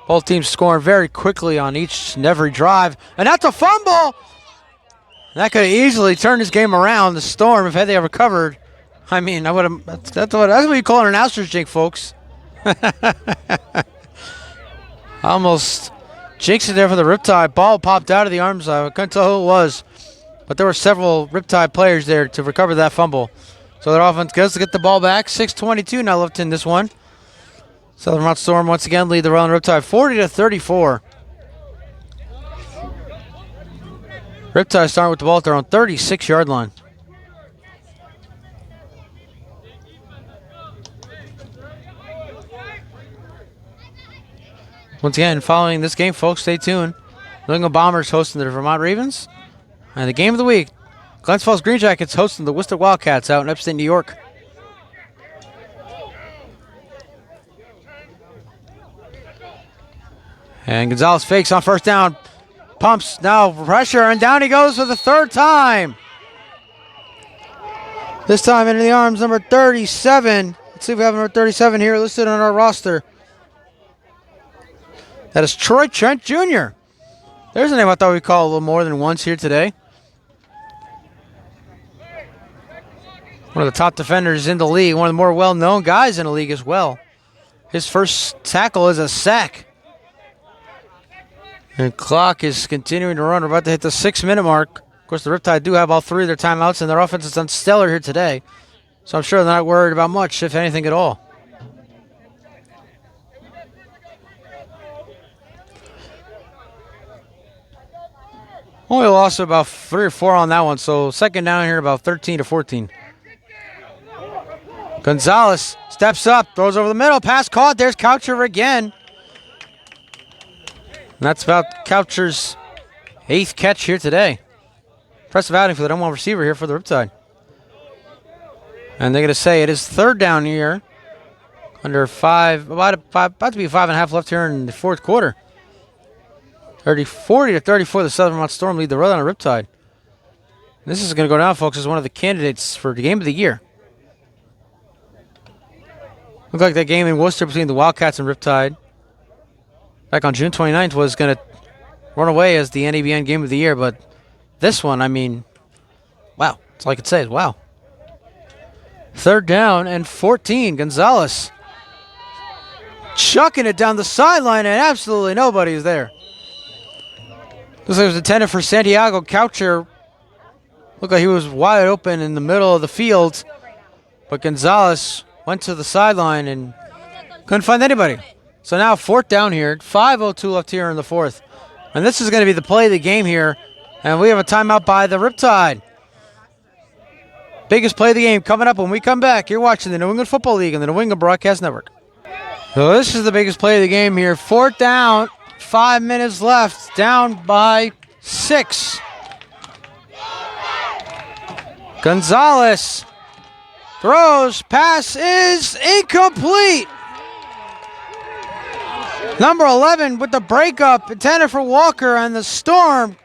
Both teams scoring very quickly on each and every drive. And that's a fumble! That could have easily turned this game around. The Storm, if had they recovered, I mean, I would have. That's what you call an announcer's jink, folks. Almost jinxed it there for the Riptide. Ball popped out of the arms. I couldn't tell who it was, but there were several Riptide players there to recover that fumble. So their offense goes to get the ball back. 6:22 now left in this one. Southern Vermont Storm once again lead the Rhode Island Riptide 40-34. Riptide starting with the ball at their own 36-yard line. Once again, following this game, folks, stay tuned. New England Bombers hosting the Vermont Ravens. And the game of the week, Glens Falls Green Jackets hosting the Worcester Wildcats out in upstate New York. And Gonzalez fakes on first down. Pumps, now pressure, and down he goes for the third time. This time into the arms, number 37. Let's see if we have number 37 here listed on our roster. That is Troy Trent Jr. There's a name I thought we'd call a little more than once here today. One of the top defenders in the league, one of the more well-known guys in the league as well. His first tackle is a sack. And clock is continuing to run. We're about to hit the 6-minute mark. Of course, the Riptide do have all three of their timeouts, and their offense is done stellar here today. So I'm sure they're not worried about much, if anything at all. Only lost about 3 or 4 on that one, so second down here about 13 to 14. Gonzalez steps up, throws over the middle, pass caught. There's Coucher again. And that's about Coucher's 8th catch here today. Impressive outing for the number 1 receiver here for the Riptide. And they're going to say it is third down here. Under 5, about to be 5.5 left here in the fourth quarter. 40 to 34, the Southern Vermont Storm lead the Rhode Riptide. This is going to go down, folks, as one of the candidates for the game of the year. Looked like that game in Worcester between the Wildcats and Riptide back on June 29th was going to run away as the NABN game of the year, but this one, I mean, wow. That's all I could say is wow. Third down and 14. Gonzalez chucking it down the sideline, and absolutely nobody's there. Looks like it was intended for Santiago Coucher. Looked like he was wide open in the middle of the field, but Gonzalez went to the sideline and couldn't find anybody. So now fourth down here, 5:02 left here in the fourth. And this is going to be the play of the game here. And we have a timeout by the Riptide. Biggest play of the game coming up when we come back. You're watching the New England Football League on the New England Broadcast Network. So this is the biggest play of the game here. Fourth down, 5 minutes left, down by 6. Gonzalez throws, pass is incomplete. Number 11 with the breakup, intended for Walker, and the Storm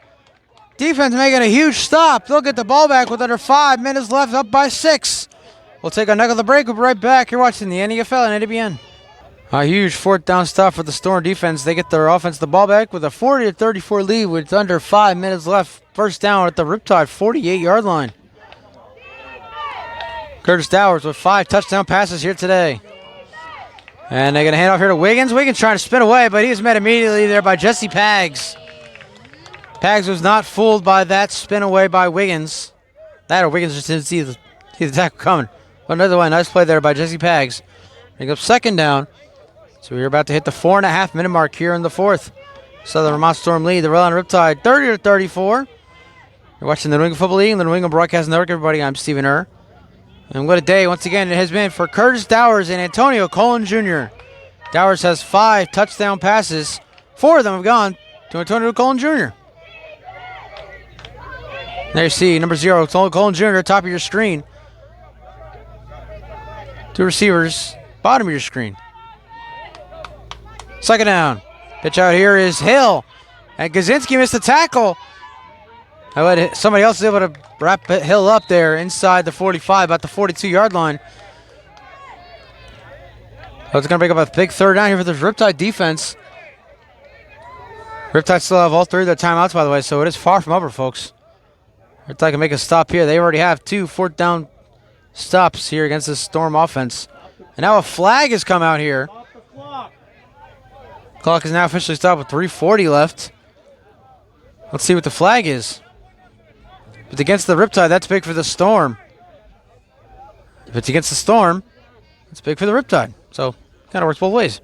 defense making a huge stop. They'll get the ball back with under 5 minutes left, up by 6. We'll take a knuckle of the break. We'll be right back. You're watching the NFL and NABN. A huge fourth down stop for the Storm defense. They get their offense the ball back with a 40-34 lead with under 5 minutes left. First down at the Riptide 48-yard line. Curtis Dowers with 5 touchdown passes here today. And they're going to hand off here to Wiggins. Wiggins trying to spin away, but he was met immediately there by Jesse Paggs. Paggs was not fooled by that spin away by Wiggins. That or Wiggins just didn't see the tackle coming. But another way, nice play there by Jesse Paggs. Bring up second down. So we're about to hit the 4.5-minute mark here in the fourth. Southern Vermont Storm lead the Rhode Riptide 30-34. You're watching the New England Football League and the New England Broadcast Network, everybody. I'm Stephen Err. And what a day, once again, it has been for Curtis Dowers and Antonio Colon Jr. Dowers has 5 touchdown passes. 4 of them have gone to Antonio Colon Jr. There you see number 0, Colon Jr., top of your screen. 2 receivers, bottom of your screen. Second down. Pitch out here is Hill. And Gazinski missed the tackle. Somebody else is able to wrap Hill up there inside the 45, about the 42-yard line. So it's going to break up a big third down here for the Riptide defense. Riptide still have all 3 of their timeouts, by the way, so it is far from over, folks. Riptide can make a stop here. They already have 2 fourth down stops here against this Storm offense. And now a flag has come out here. Clock is now officially stopped with 3:40 left. Let's see what the flag is. If it's against the Riptide, that's big for the Storm. If it's against the Storm, it's big for the Riptide. So, kind of works both ways.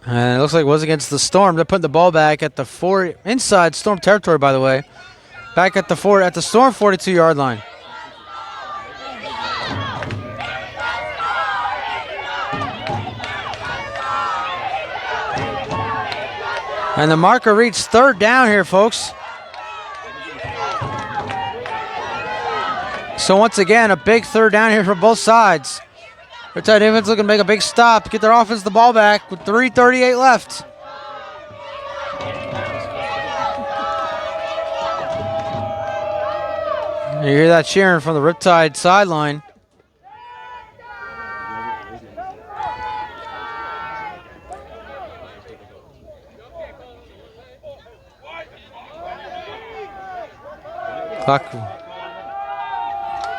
And it looks like it was against the Storm. They're putting the ball back at the 40, inside Storm territory, by the way. Back at the Storm 42-yard line. And the marker reads third down here, folks. So once again, a big third down here for both sides. Riptide defense looking to make a big stop to get their offense the ball back with 3:38 left. You hear that cheering from the Riptide sideline.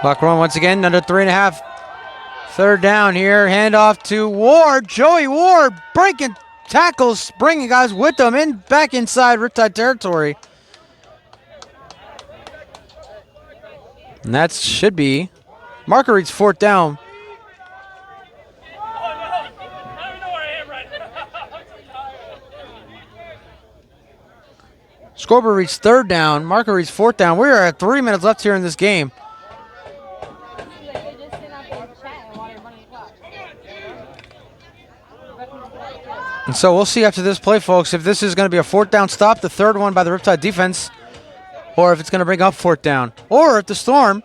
Clock run once again, under 3.5. Third down here, handoff to Ward. Joey Ward breaking tackles, bringing guys with them back inside Riptide territory. And that should be marker reads fourth down. Scoreboard reads third down. Marker reads fourth down. We are at 3 minutes left here in this game. And so we'll see after this play, folks, if this is going to be a fourth down stop, the third one by the Riptide defense, or if it's going to bring up fourth down. Or if the Storm,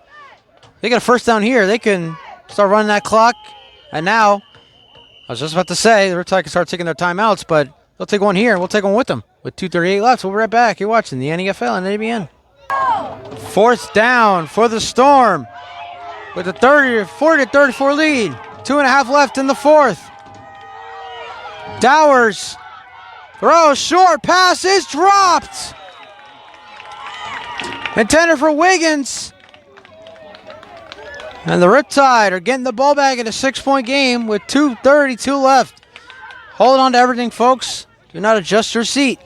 they get a first down here, they can start running that clock. And now, I was just about to say, the Riptide can start taking their timeouts, but they'll take one here, and we'll take one with them. With 2:38 left, we'll be right back. You're watching the NFL and ABN. Fourth down for the Storm with a 40-34 lead. 2.5 left in the fourth. Dowers throws short, pass is dropped. Intended for Wiggins. And the Riptide are getting the ball back in a 6-point game with 2:32 left. Hold on to everything, folks. Do not adjust your seat.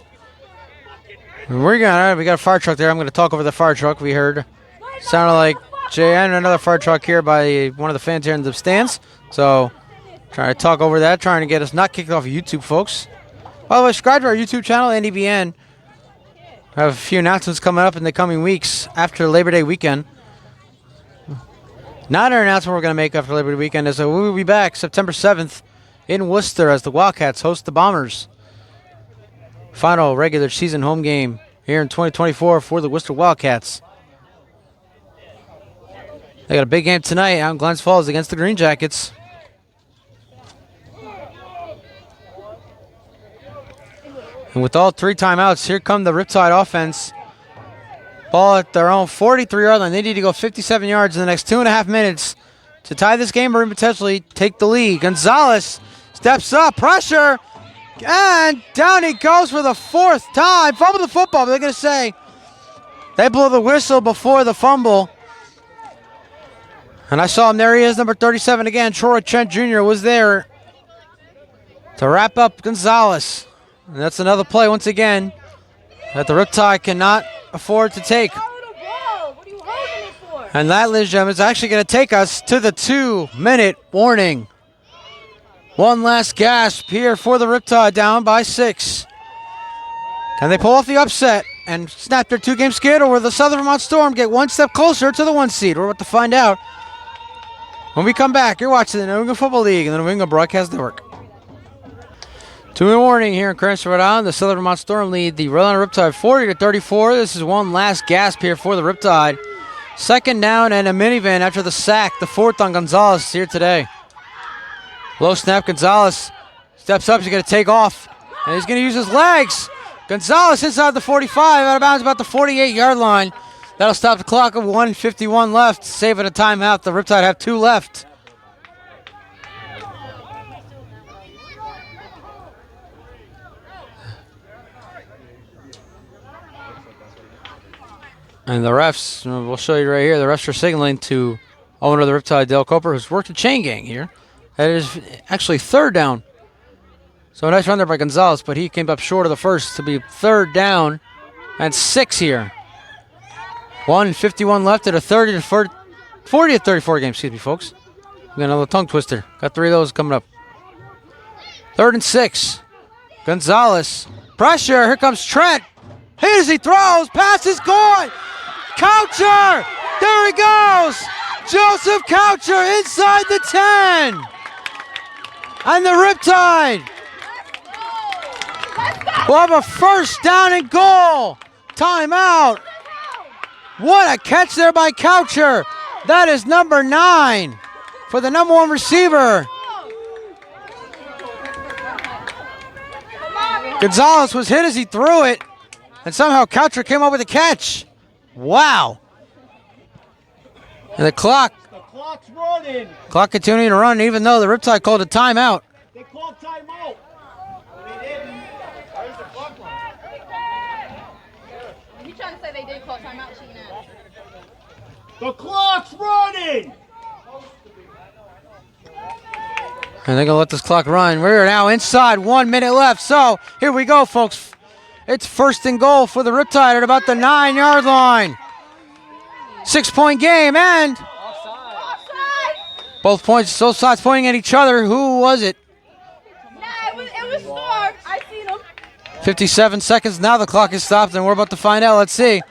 We got a fire truck there. I'm going to talk over the fire truck we heard. Sounded like JN, another fire truck here by one of the fans here in the stands. So, trying to talk over that, trying to get us not kicked off of YouTube, folks. By the way, subscribe to our YouTube channel, NDBN. I have a few announcements coming up in the coming weeks after Labor Day weekend. Another announcement we're going to make after Labor Day weekend is that we will be back September 7th in Worcester as the Wildcats host the Bombers. Final regular season home game here in 2024 for the Worcester Wildcats. They got a big game tonight out in Glens Falls against the Green Jackets. And with all 3 timeouts, here come the Riptide offense. Ball at their own 43-yard line. They need to go 57 yards in the next 2.5 minutes to tie this game or potentially take the lead. Gonzalez steps up, pressure, and down he goes for the 4th time. Fumble the football, but they're going to say they blow the whistle before the fumble. And I saw him. There he is, number 37 again. Troy Trent Jr. was there to wrap up Gonzalez. And that's another play, once again, that the Riptide cannot afford to take. And that, ladies and gentlemen, is actually going to take us to the 2-minute warning. One last gasp here for the Riptide, down by 6. Can they pull off the upset and snap their 2-game skid, or will the Southern Vermont Storm get one step closer to the 1 seed? We're about to find out when we come back. You're watching the New England Football League and the New England Broadcast Network. 2-minute warning here in Cranston, Rhode Island. The Southern Vermont Storm lead the Rhode Island Riptide 40-34. This is one last gasp here for the Riptide. Second down and a minivan after the sack, the 4th on Gonzalez here today. Low snap, Gonzalez steps up, he's going to take off, and he's going to use his legs. Gonzalez inside the 45, out of bounds about the 48-yard line. That'll stop the clock of 1:51 left, saving a timeout. The Riptide have 2 left. And the refs, we'll show you right here, the refs are signaling to owner of the Riptide, Dale Coper, who's worked a chain gang here. That is actually 3rd down. So a nice run there by Gonzalez, but he came up short of the first to be 3rd down and 6 here. 1:51 left at a 40-34 game, excuse me, folks. We got another tongue twister. Got 3 of those coming up. 3rd and 6. Gonzalez. Pressure. Here comes Trent. Hit as he throws. Pass is gone. Coucher. There he goes. Joseph Coucher inside the 10. And the Riptide We'll have a first down and goal. Timeout. What a catch there by Coucher. That is number 9 for the number 1 receiver. Gonzalez was hit as he threw it, and somehow Coucher came up with a catch. Wow. And the clock's running. Clock continuing to run, even though the Riptide called a timeout. They called timeout. They didn't. Where's the clock run? You trying to say they did call timeout, Sheena? The clock's running. And they're going to let this clock run. We're now inside, 1 minute left. So here we go, folks. It's first and goal for the Riptide at about the 9-yard line. 6-point game, and both sides pointing at each other. Who was it? Nah, it was Storm. I seen him. 57 seconds. Now the clock is stopped, and we're about to find out. Let's see.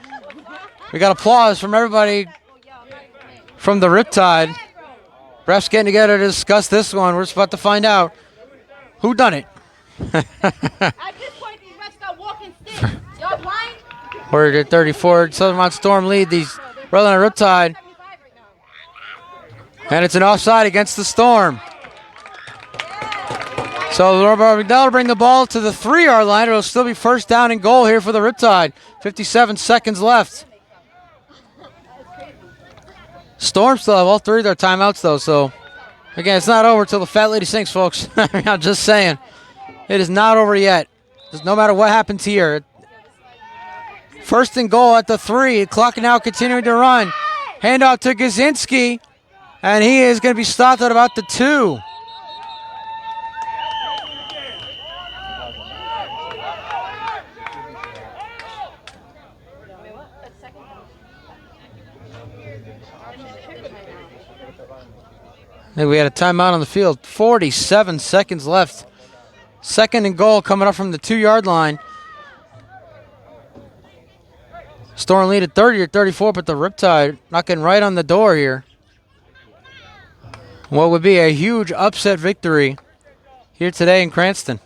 We got applause from everybody from the Riptide. Refs getting together to discuss this one. We're just about to find out who done it. At this point, these refs got walking sticks. Y'all blind? We're at 34. Southern Vermont Storm lead these Rhode Riptide. And it's an offside against the Storm. So that'll bring the ball to the 3-yard line. It'll still be first down and goal here for the Riptide. 57 seconds left. Storm still have all 3 of their timeouts, though. So, again, it's not over till the fat lady sings, folks. I'm just saying. It is not over yet. Just no matter what happens here. First and goal at the 3. Clock now continuing to run. Handoff to Gazinski. And he is going to be stopped at about the 2. I think we had a timeout on the field. 47 seconds left. Second and goal coming up from the 2-yard line. Storm lead at 30 or 34, but the Riptide knocking right on the door here. What would be a huge upset victory here today in Cranston.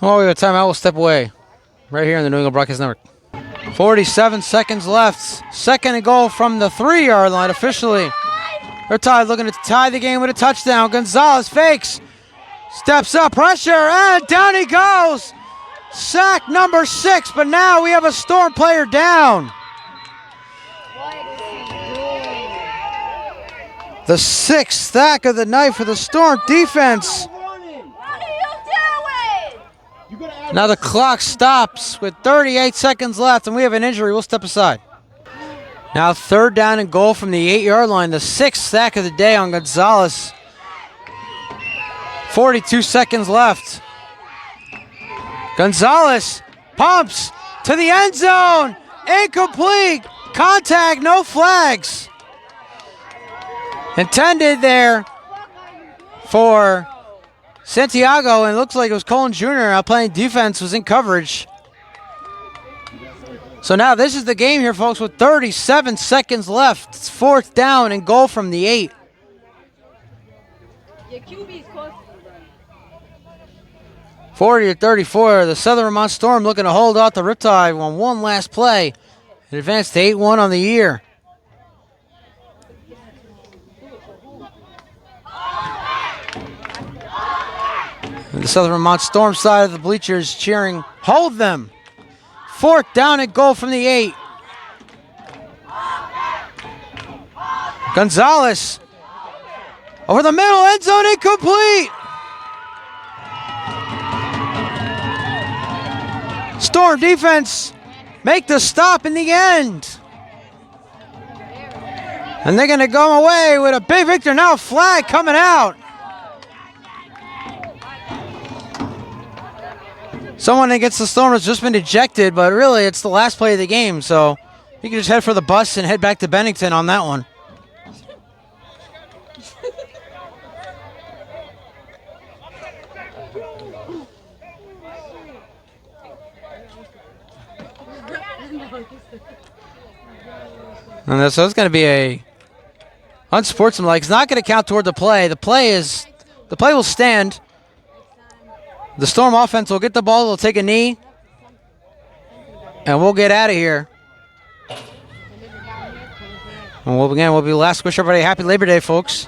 Oh, we have a timeout. We'll step away. Right here in the New England Broadcast Network. 47 seconds left. Second and goal from the 3-yard line officially. Riptide looking to tie the game with a touchdown. Gonzalez fakes. Steps up. Pressure. And down he goes. Sack number 6. But now we have a Storm player down. The 6th sack of the night for the Storm defense. Now the clock stops with 38 seconds left, and we have an injury. We'll step aside. Now third down and goal from the 8-yard line. The 6th sack of the day on Gonzalez. 42 seconds left. Gonzalez pumps to the end zone. Incomplete. Contact, no flags. Intended there for Santiago, and it looks like it was Colin Jr. out playing defense, was in coverage. So now this is the game here, folks, with 37 seconds left. It's fourth down and goal from the 8. Your QB's close. 40 to 34. The Southern Vermont Storm looking to hold out the Riptide on one last play and advance to 8-1 on the year. The Southern Vermont Storm side of the bleachers cheering, hold them. Fourth down and goal from the 8. Gonzalez over the middle, end zone, incomplete. Storm defense make the stop in the end. And they're going to go away with a big victory. Now a flag coming out. Someone against the Storm has just been ejected, but really it's the last play of the game, so you can just head for the bus and head back to Bennington on that one. And so it's going to be a unsportsmanlike. It's not going to count toward the play. The play will stand. The Storm offense will get the ball. They'll take a knee, and we'll get out of here. And we'll be last. Wish everybody a happy Labor Day, folks.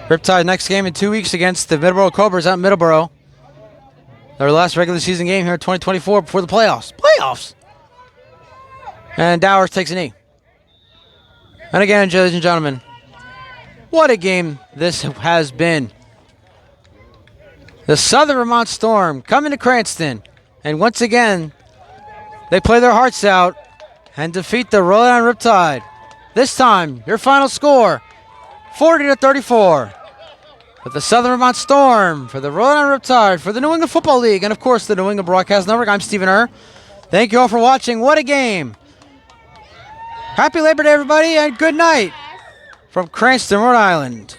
Riptide next game in 2 weeks against the Middleborough Cobras out in Middleborough. Their last regular season game here in 2024 before the playoffs. Playoffs! And Dowers takes a knee. And again, ladies and gentlemen, what a game this has been. The Southern Vermont Storm coming to Cranston. And once again, they play their hearts out and defeat the Rhode Island Riptide. This time, your final score, 40-34. For the Southern Vermont Storm, for the Rhode Island Riptide, for the New England Football League, and of course the New England Broadcast Network. I'm Stephen Err. Thank you all for watching. What a game. Happy Labor Day, everybody, and good night from Cranston, Rhode Island.